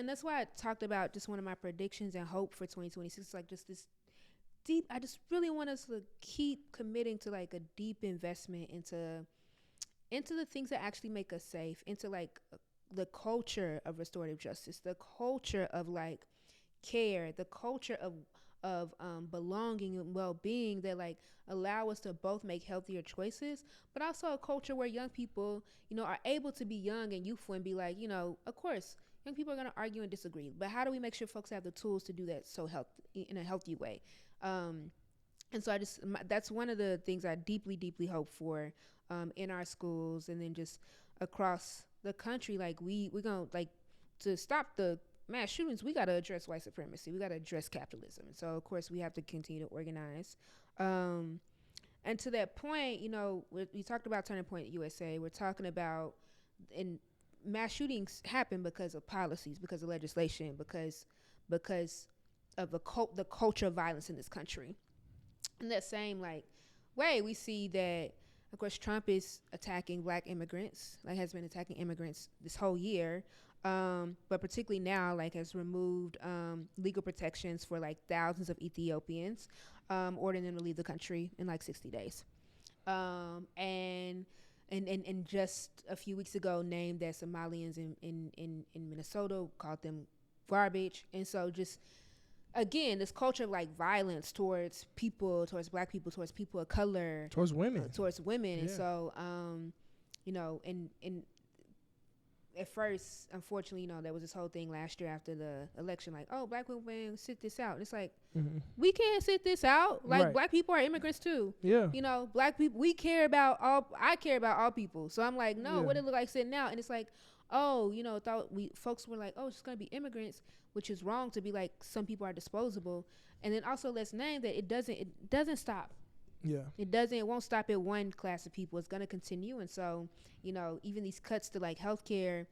S1: that's why I talked about just one of my predictions and hope for 2026. Like just this deep. I just really want us to keep committing to like a deep investment into the things that actually make us safe, into like the culture of restorative justice, the culture of like care, the culture of belonging and well-being that like allow us to both make healthier choices, but also a culture where young people, you know, are able to be young and youthful and be like, you know, of course young people are going to argue and disagree, but how do we make sure folks have the tools to do that in a healthy way? And so that's one of the things I deeply hope for in our schools, and then just across the country. Like we're going to, like, to stop the mass shootings, we got to address white supremacy. We got to address capitalism. And so, of course, we have to continue to organize. And to that point, you know, we talked about Turning Point USA. We're talking about, and mass shootings happen because of policies, because of legislation, because of the culture of violence in this country. In that same like way, we see that, of course, Trump is attacking black immigrants, like has been attacking immigrants this whole year. But particularly now, like, has removed legal protections for like thousands of Ethiopians, ordering them to leave the country in like 60 days. And just a few weeks ago, named that Somalians in Minnesota, called them garbage. And so just, again, this culture of like violence towards people, towards black people, towards people of color,
S2: towards women.
S1: Yeah. And so, you know, and at first, unfortunately, you know, there was this whole thing last year after the election, like, oh, black women sit this out. And it's like, we can't sit this out. Like, black people are immigrants too.
S2: Yeah.
S1: You know, black people, I care about all people. So I'm like, no, what it look like sitting out? And it's like, oh, you know, folks were like, oh, it's going to be immigrants, which is wrong to be like, some people are disposable. And then also let's name that it doesn't stop.
S2: Yeah.
S1: It won't stop at one class of people. It's going to continue. And so, you know, even these cuts to like healthcare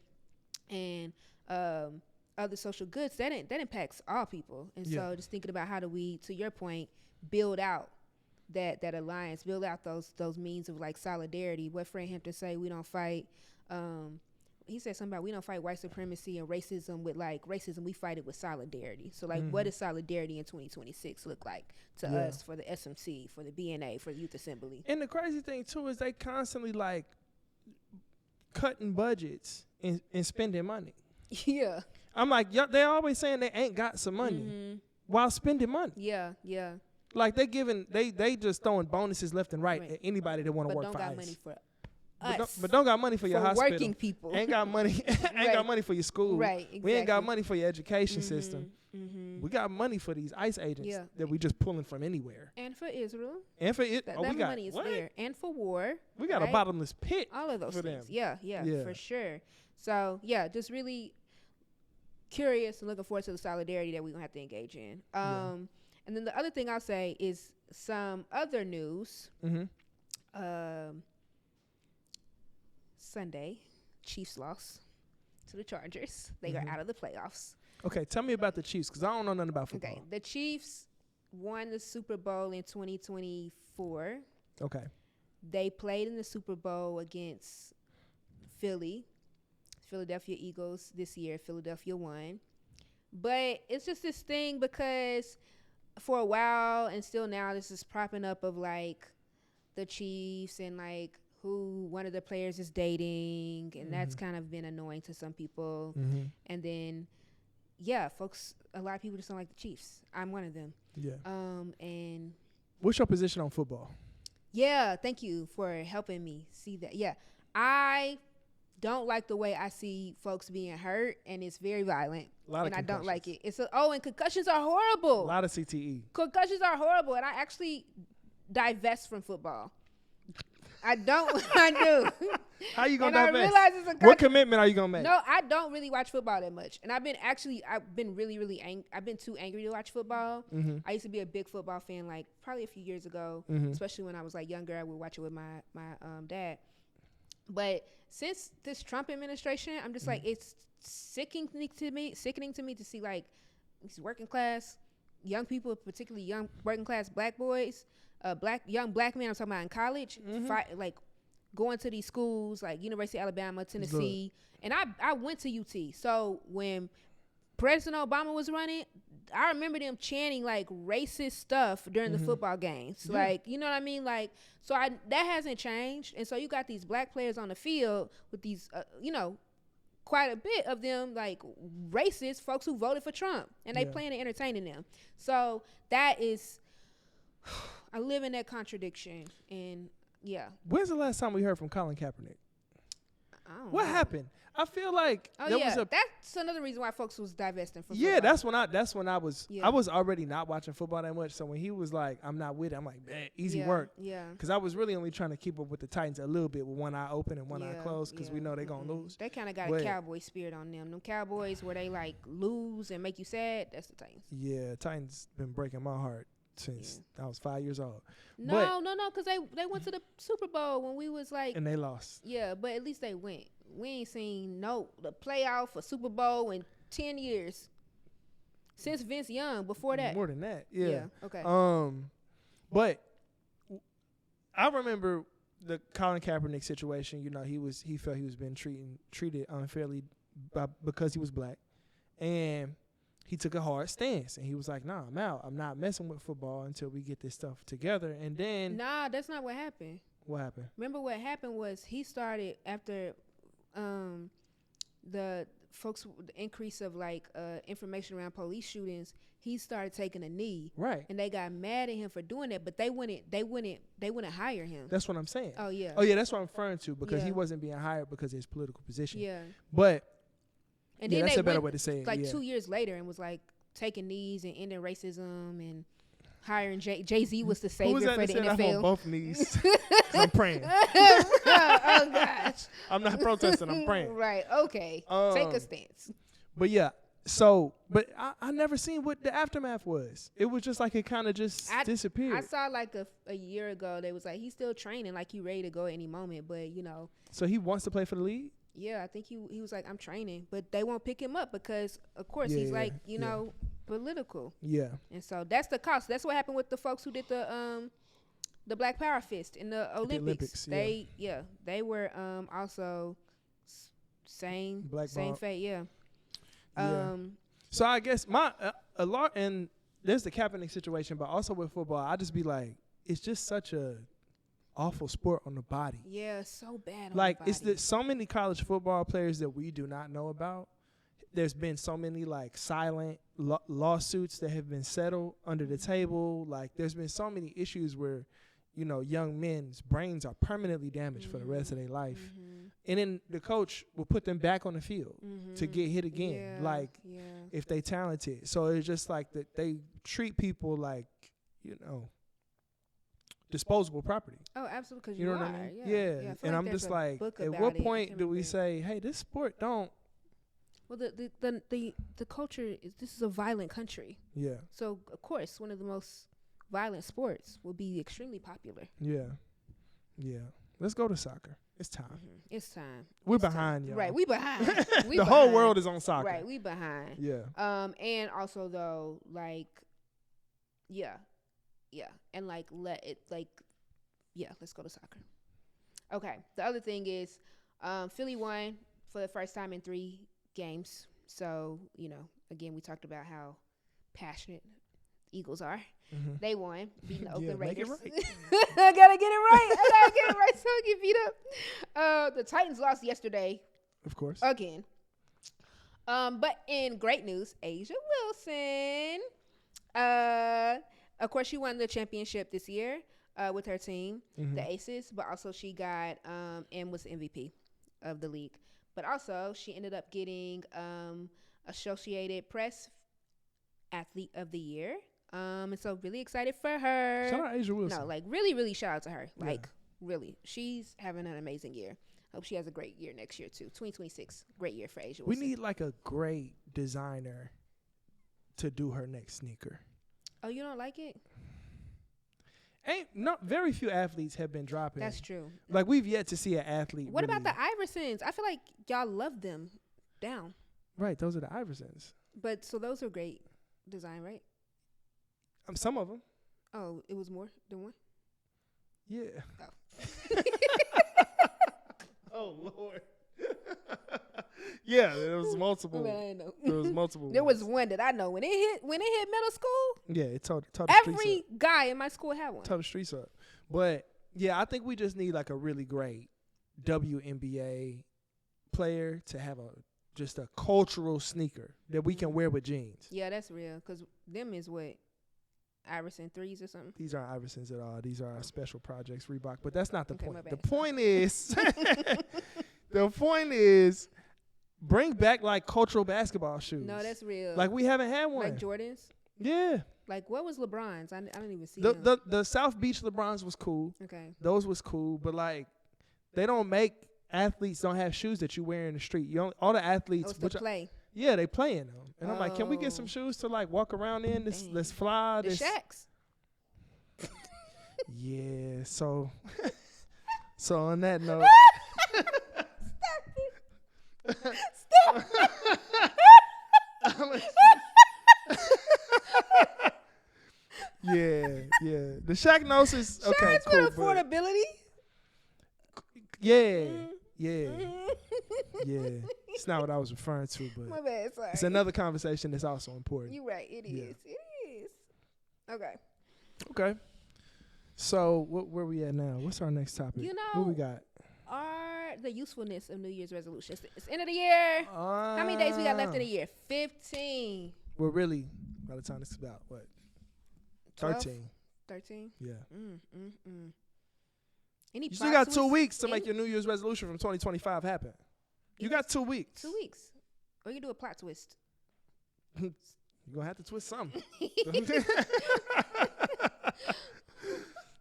S1: and other social goods, that impacts all people. And so just thinking about how do we, to your point, build out that alliance, build out those means of like solidarity. What Fred Hampton say, we don't fight, he said something about we don't fight white supremacy and racism with like racism, we fight it with solidarity. So like, what does solidarity in 2026 look like to us, for the SMC, for the BNA, for the Youth Assembly?
S2: And the crazy thing too is they constantly like cutting budgets and spending money.
S1: Yeah.
S2: I'm like, they always saying they ain't got some money while spending money.
S1: Yeah.
S2: Like they just throwing bonuses left and right at anybody that want to work for ICE.
S1: Got money for
S2: but don't got money for your hospital.
S1: Working people.
S2: Ain't got money. Got money for your school.
S1: Right. Exactly.
S2: We ain't got money for your education system. We got money for these ICE agents that we just pulling from anywhere.
S1: And for Israel.
S2: And for it,
S1: that money is there. And for war.
S2: We got a bottomless pit.
S1: All of those
S2: for
S1: things.
S2: Them.
S1: Yeah, for sure. So just really curious and looking forward to the solidarity that we're gonna have to engage in. And then the other thing I'll say is some other news. Sunday, Chiefs lost to the Chargers. They are out of the playoffs.
S2: Okay, tell me about the Chiefs, because I don't know nothing about football.
S1: Okay, the Chiefs won the Super Bowl in 2024.
S2: Okay.
S1: They played in the Super Bowl against Philadelphia Eagles this year. Philadelphia won. But it's just this thing because for a while and still now, this is propping up of like the Chiefs and like who one of the players is dating, and that's kind of been annoying to some people. And then, yeah, folks, a lot of people just don't like the Chiefs. I'm one of them.
S2: Yeah.
S1: And
S2: What's your position on football?
S1: yeah, thank you for helping me see that. Yeah, I don't like the way I see folks being hurt, and it's very violent. And I don't like it. And concussions are horrible.
S2: A lot of CTE.
S1: Concussions are horrible, and I actually divest from football. I don't. I do.
S2: How you gonna
S1: divest? I realize it's a
S2: what commitment are you gonna make?
S1: No, I don't really watch football that much, and I've been really, really angry. I've been too angry to watch football. I used to be a big football fan, like probably a few years ago, especially when I was like younger. I would watch it with my dad. But since this Trump administration, I'm just like, it's sickening to me to see like these working class young people, particularly young working class black boys, young black men. I'm talking about in college, like going to these schools like University of Alabama, Tennessee, and I went to UT. So when President Obama was running, I remember them chanting like racist stuff during the football games. Yeah. Like, you know what I mean? Like, so that hasn't changed. And so you got these black players on the field with these, quite a bit of them like racist folks who voted for Trump, and they playing and entertaining them. So that is, I live in that contradiction. And yeah.
S2: When's the last time we heard from Colin Kaepernick? What happened? I feel like
S1: that's another reason why folks was divesting from football.
S2: Yeah, that's when I was I was already not watching football that much. So when he was like, I'm not with it, I'm like, man, easy work.
S1: Yeah.
S2: Because I was really only trying to keep up with the Titans a little bit with one eye open and one eye closed because we know they're going to lose.
S1: They kind of got a cowboy spirit on them. Them Cowboys where they like lose and make you sad, that's the Titans.
S2: Yeah, Titans been breaking my heart since I was 5 years old.
S1: No, because they went to the Super Bowl when we was like.
S2: And they lost.
S1: Yeah, but at least they went. We ain't seen the playoff or Super Bowl in 10 years since Vince Young. Before that,
S2: more than that, yeah.
S1: Okay.
S2: But I remember the Colin Kaepernick situation. He felt he was being treated unfairly because he was black, and he took a hard stance. And he was like, "Nah, I'm out. I'm not messing with football until we get this stuff together." And then,
S1: nah, that's not what happened.
S2: What happened?
S1: Remember what happened was he started after. The increase of like information around police shootings, he started taking a knee,
S2: right? And
S1: they got mad at him for doing that, but they wouldn't hire him.
S2: That's what I'm saying.
S1: Oh yeah,
S2: that's what I'm referring to, because he wasn't being hired because of his political position.
S1: Yeah,
S2: but
S1: and then
S2: that's a better way to say it.
S1: Like 2 years later, and was like taking knees and ending racism and hiring Jay-Z was the savior for the NFL.
S2: I'm on both knees. I'm praying.
S1: Oh gosh.
S2: I'm not protesting. I'm praying.
S1: Right. Okay. Take a stance.
S2: But yeah. So, but I never seen what the aftermath was. It was just like it kind of just disappeared.
S1: I saw like a year ago they was like he's still training, like he ready to go at any moment, but
S2: So he wants to play for the league?
S1: Yeah, I think he was like, I'm training, but they won't pick him up because of course he's like political.
S2: Yeah.
S1: And so that's the cost. That's what happened with the folks who did the Black Power Fist in the Olympics. They were also same fate. Yeah.
S2: So I guess a lot, and there's the Kaepernick situation, but also with football, I just be like, it's just such a awful sport on the body.
S1: Yeah, so bad.
S2: Like it's so many college football players that we do not know about. There's been so many like silent lawsuits that have been settled under the table. Like there's been so many issues where, young men's brains are permanently damaged for the rest of their life. And then the coach will put them back on the field to get hit again, if they talented. So it's just like that they treat people like, disposable property.
S1: Oh, absolutely, because
S2: you know what I mean? Yeah. And I'm just like, at what point do we say, hey, this sport don't?
S1: Well, the culture this is a violent country.
S2: Yeah.
S1: So of course, one of the most violent sports will be extremely popular.
S2: Yeah. Yeah. Let's go to soccer. It's time.
S1: It's time.
S2: We're behind, y'all.
S1: Right, we behind.
S2: The whole world is on soccer.
S1: Right, we behind.
S2: Yeah.
S1: And also though, like, yeah, and like let's go to soccer. Okay. The other thing is, Philly won for the first time in 3 games. So again, we talked about how passionate Eagles are.
S2: Mhm.
S1: They won, beating the
S2: Yeah,
S1: Oakland
S2: make it
S1: Raiders.
S2: right.
S1: I gotta get it right. I gotta get it right so I get beat up. The Titans lost yesterday
S2: Of course.
S1: again. But in great news, Asia Wilson, of course, she won the championship this year with her team,
S2: Mhm.
S1: the Aces, but also she got and was the MVP of the league. But also, she ended up getting Associated Press Athlete of the Year. And so really excited for her.
S2: Shout out Asia Wilson.
S1: No, like really, really shout out to her.
S2: Yeah.
S1: Like really, she's having an amazing year. Hope she has a great year next year too. 2026, great year for Asia
S2: We
S1: Wilson.
S2: need like a great designer to do her next sneaker.
S1: Oh, you don't like it?
S2: Very few athletes have been dropping.
S1: That's true.
S2: Like we've yet to see an athlete.
S1: What
S2: really,
S1: about the Iversons? I feel like y'all love them down.
S2: Right, those are the Iversons.
S1: But so those are great design, right?
S2: Some of them.
S1: Oh, it was more than one?
S2: Yeah.
S1: Oh.
S2: Oh Lord. Yeah, there was multiple.
S1: I know.
S2: There was multiple.
S1: There was
S2: ones.
S1: one that I know when it hit middle school.
S2: Yeah, it told the streets up.
S1: Every guy in my school had one.
S2: Tore the streets up. But yeah, I think we just need like a really great WNBA player to have just a cultural sneaker that we can wear with jeans.
S1: Yeah, that's real. Cause them is what Iverson threes or something.
S2: These aren't Iversons at all. These are our special projects, Reebok. But that's not the
S1: Okay, my
S2: point.
S1: bad.
S2: The point is, the point is, bring back like cultural basketball shoes.
S1: No, that's real.
S2: Like we haven't had one.
S1: Like Jordans.
S2: Yeah.
S1: Like what was LeBron's? I didn't even see
S2: The,
S1: them.
S2: the South Beach LeBrons was cool.
S1: Okay.
S2: Those was cool. But like, they don't make athletes don't have shoes that you wear in the street. All the athletes.
S1: Oh, it's to play.
S2: Yeah, they play in them. And I'm like, can we get some
S1: Oh.
S2: shoes to like walk around in?
S1: Dang.
S2: Let's fly.
S1: The
S2: This.
S1: Shaqs.
S2: Yeah. So on that note.
S1: Stop.
S2: Yeah. The Shaq Gnosis. Okay,
S1: Shaqs
S2: cool.
S1: with
S2: but
S1: affordability.
S2: yeah.
S1: Mm.
S2: It's not what I was referring to,
S1: My
S2: but
S1: bad. Sorry.
S2: it's another conversation that's also important.
S1: You're right. It is.
S2: Yeah.
S1: It is. Okay.
S2: Okay. So where we at now? What's our next topic?
S1: You
S2: what we
S1: know,
S2: got?
S1: The usefulness of New Year's resolutions. It's end of the year. How many days we got left in the year? 15.
S2: Well, really, by the time it's about what?
S1: 12?
S2: 13.
S1: 13.
S2: Yeah.
S1: Any
S2: You still
S1: plot
S2: got 2
S1: twists?
S2: weeks to make your New Year's resolution from 2025 happen. You got 2 weeks.
S1: 2 weeks. Or you do a plot twist.
S2: You're going to have to twist something.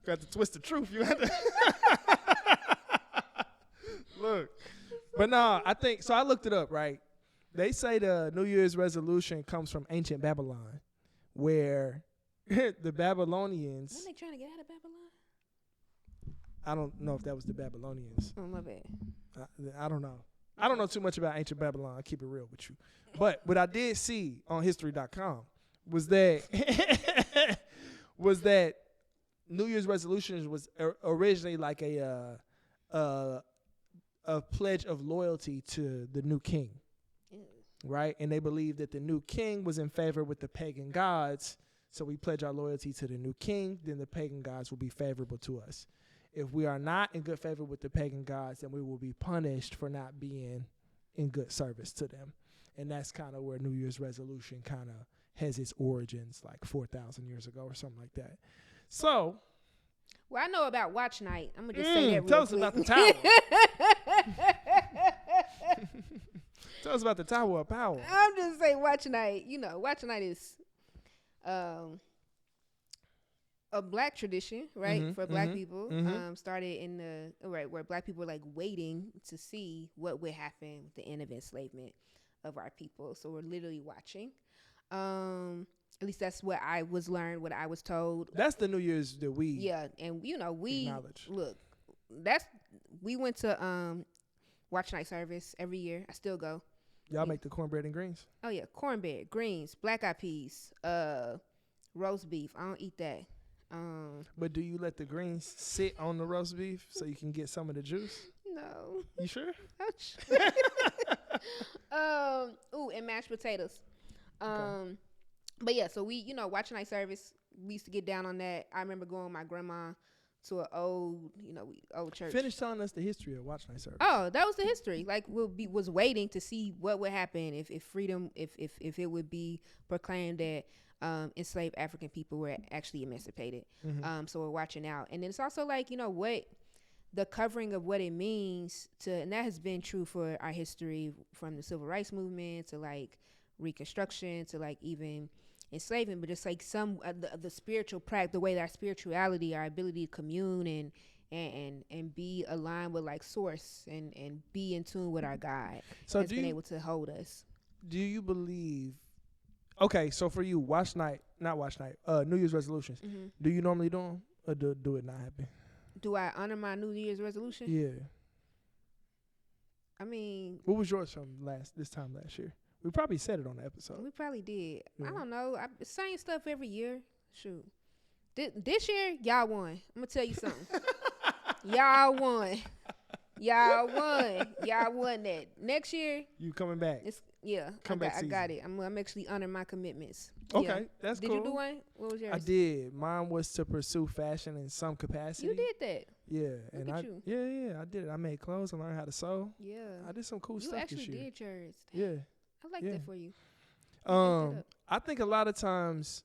S2: Got to twist the truth. You have to. Look. But no, I think, so I looked it up, right? They say the New Year's resolution comes from ancient Babylon, where the Babylonians,
S1: When they trying to get out of Babylon?
S2: I don't know if that was the Babylonians.
S1: Oh, my bad.
S2: I don't know. I don't know too much about ancient Babylon. I'll keep it real with you. But what I did see on history.com was that New Year's resolutions was originally like a pledge of loyalty to the new king, right? And they believed that the new king was in favor with the pagan gods, so we pledge our loyalty to the new king, then the pagan gods will be favorable to us. If we are not in good favor with the pagan gods, then we will be punished for not being in good service to them. And that's kind of where New Year's resolution kind of has its origins, like 4,000 years ago or something like that. So,
S1: Well, I know about watch night. I'm going to just say that real
S2: tell us
S1: quick.
S2: about the tower. Tell us about the Tower of Power.
S1: I'm just saying watch night. You know, watch night is a black tradition, right? For black people. Started in where black people were like waiting to see what would happen with the end of enslavement of our people. So we're literally watching. At least that's what I was learned, what I was told.
S2: That's the New Year's that we
S1: And you know, we
S2: acknowledge.
S1: look, we went to watch night service every year. I still go.
S2: Y'all make the cornbread and greens?
S1: Oh yeah, cornbread, greens, black eyed peas, roast beef. I don't eat that.
S2: But do you let the greens sit on the roast beef so you can get some of the juice?
S1: No.
S2: You sure?
S1: Ouch. And mashed potatoes.
S2: Okay.
S1: But yeah, so we, watch night service. We used to get down on that. I remember going with my grandma to an old, old church.
S2: Finish telling us the history of Watch Night Service.
S1: Oh, that was the history. Like was waiting to see what would happen if freedom, if it would be proclaimed that enslaved African people were actually emancipated. So we're watching out, and then it's also like what the covering of what it means to, and that has been true for our history from the civil rights movement to like Reconstruction to like even enslavement, but just like some the spiritual practice, the way that our spirituality, our ability to commune and be aligned with like source and be in tune with our God has been able to hold us.
S2: Do you believe? Okay, so for you, New Year's resolutions. Do you normally do them, or do it not happen?
S1: Do I honor my New Year's resolution?
S2: Yeah.
S1: I mean,
S2: what was yours from this time last year? We probably said it on the episode.
S1: We probably did.
S2: Yeah.
S1: I don't know. Same stuff every year. Shoot. This year, y'all won. I'm going to tell you something. Y'all won. Y'all won that. Next year.
S2: You coming back.
S1: I got it. I'm actually honoring my commitments.
S2: Okay, that's cool.
S1: Did you do one? What was yours?
S2: I did. Mine was to pursue fashion in some capacity.
S1: You did that.
S2: Yeah.
S1: Look at you.
S2: Yeah, I did it. I made clothes. I learned how to sew.
S1: Yeah.
S2: I did some cool stuff this year.
S1: You actually did yours.
S2: Yeah.
S1: I like that for you.
S2: I think a lot of times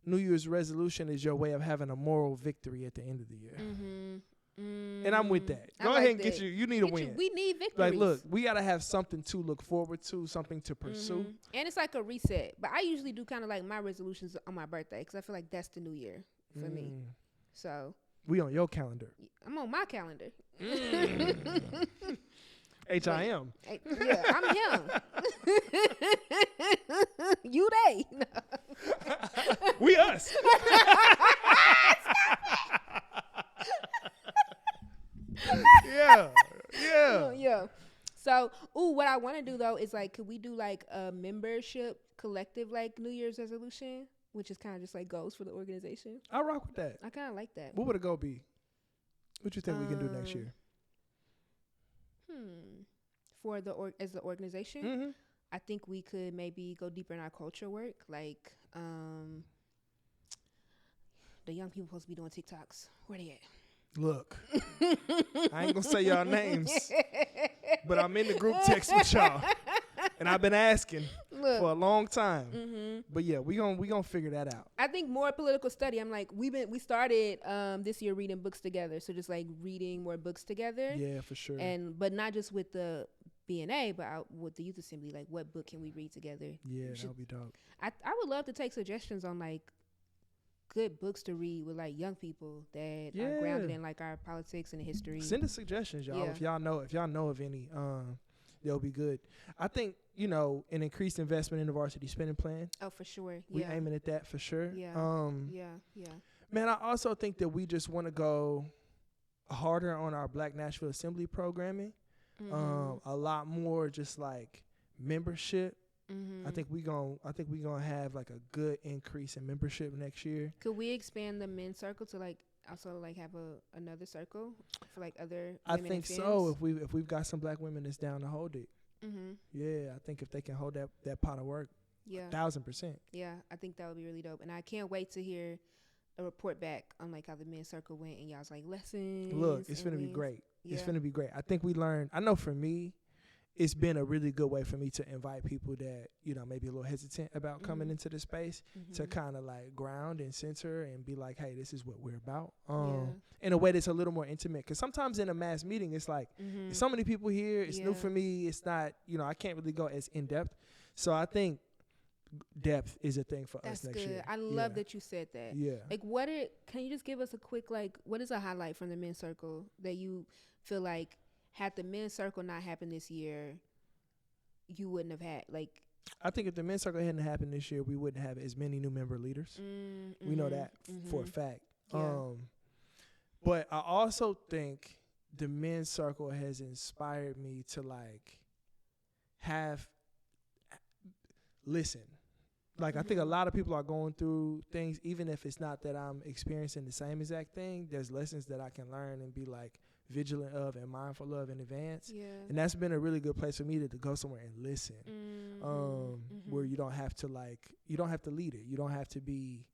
S2: New Year's resolution is your way of having a moral victory at the end of the year. And I'm with that. Go ahead and get you. You need a win.
S1: We need victories.
S2: Like, look, we got to have something to look forward to, something to pursue.
S1: And it's like a reset. But I usually do kind of like my resolutions on my birthday because I feel like that's the new year for me. So.
S2: We on your calendar.
S1: I'm on my calendar.
S2: HIM.
S1: Yeah, I'm him. You they.
S2: We us. Yeah.
S1: So, what I want to do though is like, could we do like a membership collective like New Year's resolution, which is kind of just like goals for the organization?
S2: I rock with that.
S1: I kind of like that.
S2: What would a goal be? What you think we can do next year?
S1: For as the organization, I think we could maybe go deeper in our culture work, like the young people supposed to be doing TikToks. Where they at?
S2: Look, I ain't gonna say y'all names, but I'm in the group text with y'all, and I've been asking for a long time. But yeah, we gonna figure that out.
S1: I think more political study. I'm like, we started this year reading books together, so just like reading more books together.
S2: Yeah, for sure.
S1: But not just with the BNA, but with the youth assembly. Like, what book can we read together?
S2: Yeah, that would be dope.
S1: I would love to take suggestions on like good books to read with like young people that are grounded in like our politics and history.
S2: Send us suggestions, y'all. If y'all know of any, they'll be good. I think an increased investment in the varsity spending plan.
S1: Oh, for sure.
S2: We aiming at that for sure.
S1: Yeah.
S2: Man, I also think that we just want to go harder on our Black Nashville Assembly programming. A lot more just like membership. I think we gonna have like a good increase in membership next year.
S1: Could we expand the men's circle to like also like have another circle for like other?
S2: I think so. If we've got some Black women that's down to hold it. Yeah, I think if they can hold that pot of work, 1,000%.
S1: Yeah, I think that would be really dope, and I can't wait to hear a report back on like how the men's circle went and y'all's like lessons.
S2: Look, it's gonna be great. It's gonna be great. I think we learned. I know for me, it's been a really good way for me to invite people that, maybe a little hesitant about coming into the space to kind of like ground and center and be like, hey, this is what we're about. In a way that's a little more intimate. Because sometimes in a mass meeting, it's like, there's so many people here. It's new for me. It's not, I can't really go as in depth. So I think depth is a thing for us next year.
S1: I love that you said that.
S2: Yeah.
S1: Like can you just give us a quick, like, what is a highlight from the men's circle that you feel like, had the men's circle not happened this year, you wouldn't have had, like...
S2: I think if the men's circle hadn't happened this year, we wouldn't have as many new member leaders. We know that for a fact.
S1: Yeah.
S2: But I also think the men's circle has inspired me to, like, listen. Like, I think a lot of people are going through things, even if it's not that I'm experiencing the same exact thing, there's lessons that I can learn and be like, vigilant of and mindful of in advance.
S1: Yeah.
S2: And that's been a really good place for me to go somewhere and listen. Where you don't have to lead it. You don't have to be,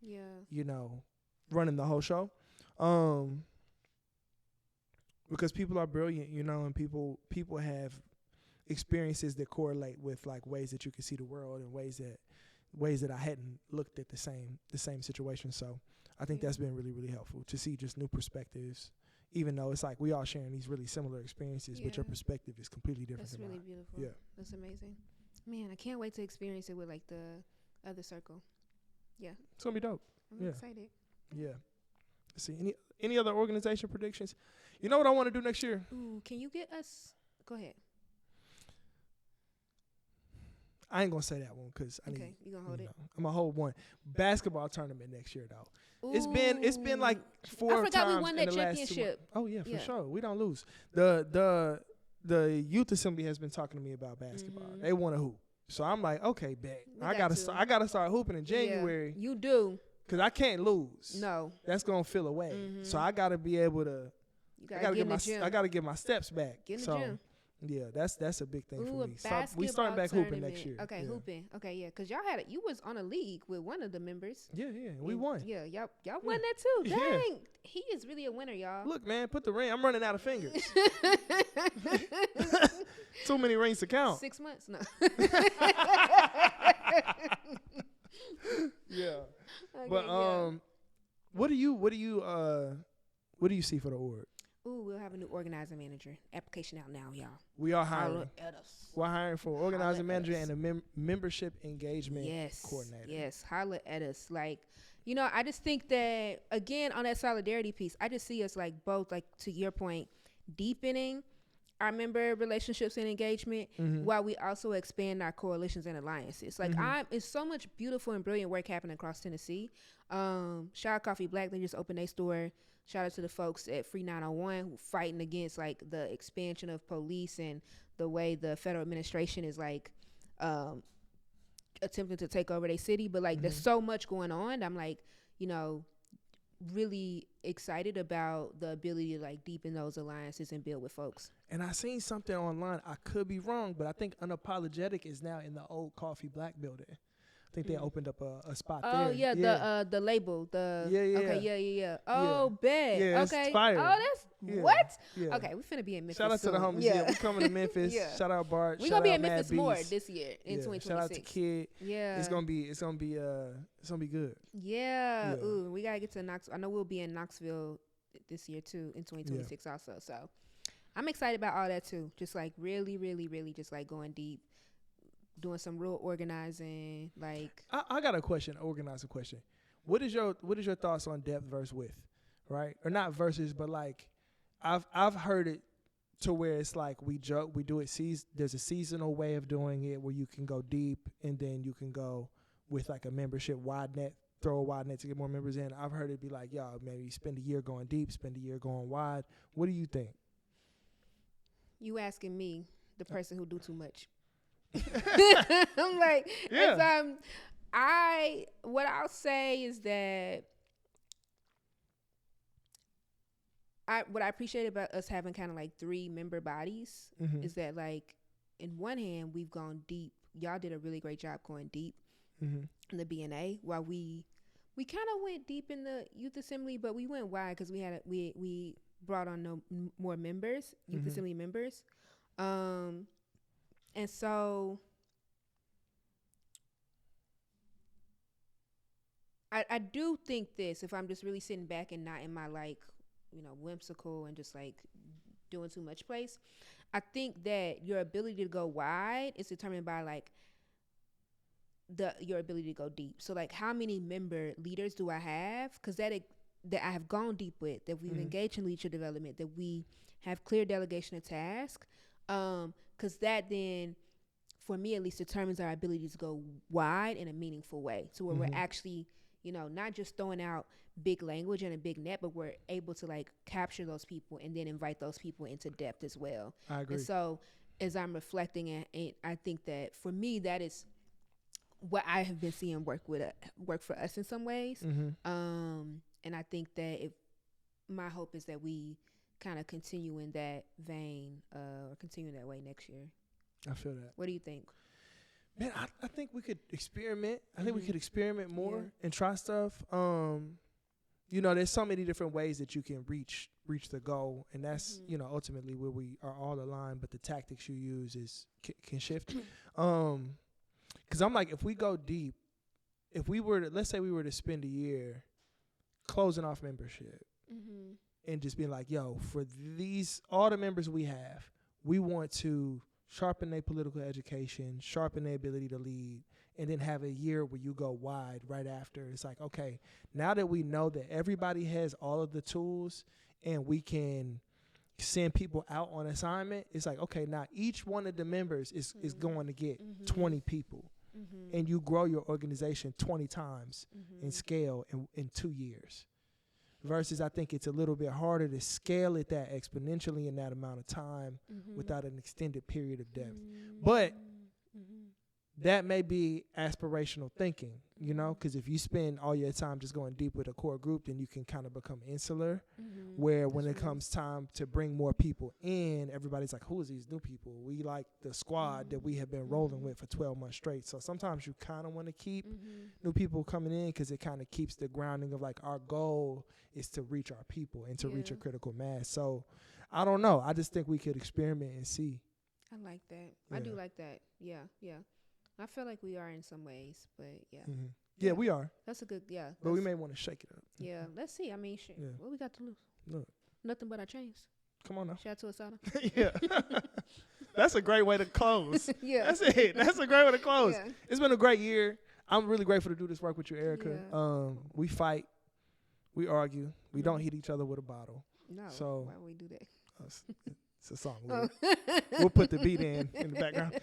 S2: running the whole show. Because people are brilliant, and people have experiences that correlate with like ways that you can see the world and ways that I hadn't looked at the same situation. So I think that's been really, really helpful to see just new perspectives, even though it's like we all sharing these really similar experiences, but your perspective is completely different.
S1: That's really beautiful.
S2: Yeah.
S1: That's amazing. Man, I can't wait to experience it with like the other circle. Yeah.
S2: It's going to be dope.
S1: I'm excited.
S2: Yeah. Let's see. Any other organization predictions? You know what I want to do next year?
S1: Ooh, can you get us? Go ahead.
S2: I ain't gonna say that one because I need.
S1: You gonna hold it?
S2: I'm gonna hold one. Basketball tournament next year though.
S1: Ooh.
S2: It's been like 4 times. I forgot
S1: we won that championship.
S2: Oh yeah, for sure. We don't lose. The youth assembly has been talking to me about basketball. Mm-hmm. They want to hoop, so I'm like, okay, bet. I gotta start hooping in January.
S1: Yeah, you do.
S2: Cause I can't lose.
S1: No,
S2: that's gonna feel away. Mm-hmm. So I gotta be able to. I gotta get my steps back.
S1: Get in the gym.
S2: Yeah, that's a big thing for me. We starting back hooping next year.
S1: Okay, hooping. Okay, yeah, because y'all you was on a league with one of the members.
S2: Yeah, we won.
S1: Yeah, y'all won that too. Dang, he is really a winner, y'all.
S2: Look, man, put the ring. I'm running out of fingers. Too many rings to count.
S1: 6 months, no.
S2: Yeah, okay, but what do you see for the org?
S1: Ooh, we'll have a new organizing manager. Application out now, y'all.
S2: We are hiring. Holla at us. We're hiring for organizing manager and a membership engagement coordinator.
S1: Yes, holla at us. Like, I just think that, again, on that solidarity piece, I just see us like both, like to your point, deepening our member relationships and engagement while we also expand our coalitions and alliances. Like, it's so much beautiful and brilliant work happening across Tennessee. Shout out Coffee Black. They just opened their store. Shout out to the folks at Free 901 who fighting against like the expansion of police and the way the federal administration is like attempting to take over their city. But like there's so much going on. I'm like, really excited about the ability to like deepen those alliances and build with folks.
S2: And I seen something online. I could be wrong, but I think Unapologetic is now in the old Coffee Black building. I think they opened up a spot there.
S1: Oh yeah, the label, Okay, yeah. Oh, bet.
S2: Yeah,
S1: okay.
S2: It's fire.
S1: Oh, that's what? Yeah. Okay, we finna be in Memphis.
S2: Shout out
S1: soon.
S2: to the homies. Yeah, we coming to Memphis. Shout out Bart.
S1: We gonna be in Memphis more this year in 2026.
S2: Shout out to Kid.
S1: Yeah.
S2: It's gonna be good.
S1: Yeah. Ooh, we gotta get to Knoxville. I know we'll be in Knoxville this year too in 2026 also. So I'm excited about all that too. Just like really, really, really just like going deep. Doing some real organizing, like
S2: I got a question, organizing question. What is your thoughts on depth versus width, right? Or not versus, but like I've heard it to where it's like we do it. There's a seasonal way of doing it where you can go deep and then you can go with like a membership wide net, throw a wide net to get more members in. I've heard it be like, y'all maybe spend a year going deep, spend a year going wide. What do you think?
S1: You asking me, the person who do too much. I'm like, what I'll say is that what I appreciate about us having kind of like 3 member bodies is that like in one hand we've gone deep. Y'all did a really great job going deep in the BNA, while we kind of went deep in the youth assembly, but we went wide because we brought on more members, youth assembly members. And so I do think this, if I'm just really sitting back and not in my like, whimsical and just like doing too much place, I think that your ability to go wide is determined by like your ability to go deep. So like how many member leaders do I have? Because that I have gone deep with, that we've engaged in leadership development, that we have clear delegation of task. Because that then, for me at least, determines our ability to go wide in a meaningful way, to where we're actually, not just throwing out big language and a big net, but we're able to like capture those people and then invite those people into depth as well.
S2: I agree.
S1: And so as I'm reflecting, and I think that for me, that is what I have been seeing work for us in some ways. And I think that my hope is that we kind of continue in that vein or continue that way next year.
S2: I feel that.
S1: What do you think?
S2: Man, I think we could experiment. I think we could experiment more and try stuff. You know, there's so many different ways that you can reach the goal, and that's you know ultimately where we are all aligned. But the tactics you use can shift. Because I'm like, if we go deep, if we were to, let's say we were to spend a year closing off membership and just being like, yo, for these all the members we have, we want to sharpen their political education, sharpen their ability to lead, and then have a year where you go wide right after. It's like, okay, now that we know that everybody has all of the tools and we can send people out on assignment, it's like, okay, now each one of the members is going to get 20 people. And you grow your organization 20 times in scale in 2 years. Versus I think it's a little bit harder to scale it that exponentially in that amount of time without an extended period of depth. But that may be aspirational thinking, you know, because if you spend all your time just going deep with a core group, then you can kind of become insular, where when it comes time to bring more people in, everybody's like, who is these new people? We like the squad that we have been rolling with for 12 months straight. So sometimes you kind of want to keep new people coming in because it kind of keeps the grounding of like our goal is to reach our people and to reach a critical mass. So I don't know. I just think we could experiment and see.
S1: I like that. Yeah. I do like that. Yeah. I feel like we are in some ways, but
S2: yeah, we are.
S1: That's a good,
S2: but we may want to shake it up.
S1: Yeah, let's see. I mean, shit. Yeah. What we got to lose?
S2: Look.
S1: Nothing but our chains.
S2: Come on now.
S1: Shout to Asada.
S2: Yeah. That's a great way to close.
S1: Yeah.
S2: That's it. That's a great way to close. Yeah. It's been a great year. I'm really grateful to do this work with you, Erica. Yeah. We fight. We argue. We don't hit each other with a bottle.
S1: No.
S2: So
S1: why would we do that?
S2: It's a song. We'll put the beat in the background.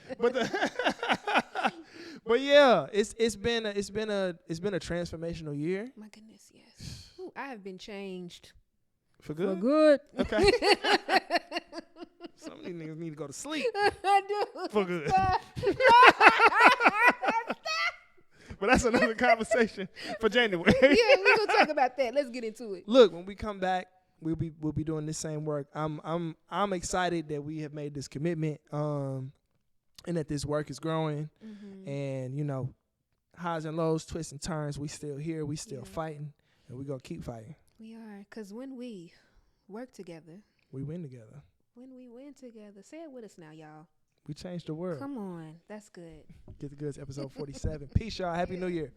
S2: But yeah, it's been a transformational year.
S1: My goodness, yes. Ooh, I have been changed.
S2: For good?
S1: For good.
S2: Okay. Some of these niggas need to go to sleep.
S1: I do.
S2: For good. But that's another conversation for January.
S1: Yeah, we're gonna talk about that. Let's get into it.
S2: Look, when we come back, we'll be doing this same work. I'm excited that we have made this commitment, and that this work is growing. And you know, highs and lows, twists and turns. We still here. We still fighting, and we gonna keep fighting.
S1: We are, cause when we work together,
S2: we win together.
S1: When we win together, say it with us now, y'all.
S2: We changed the world.
S1: Come on, that's good.
S2: Get the Goods, episode 47. Peace, y'all. Happy New Year.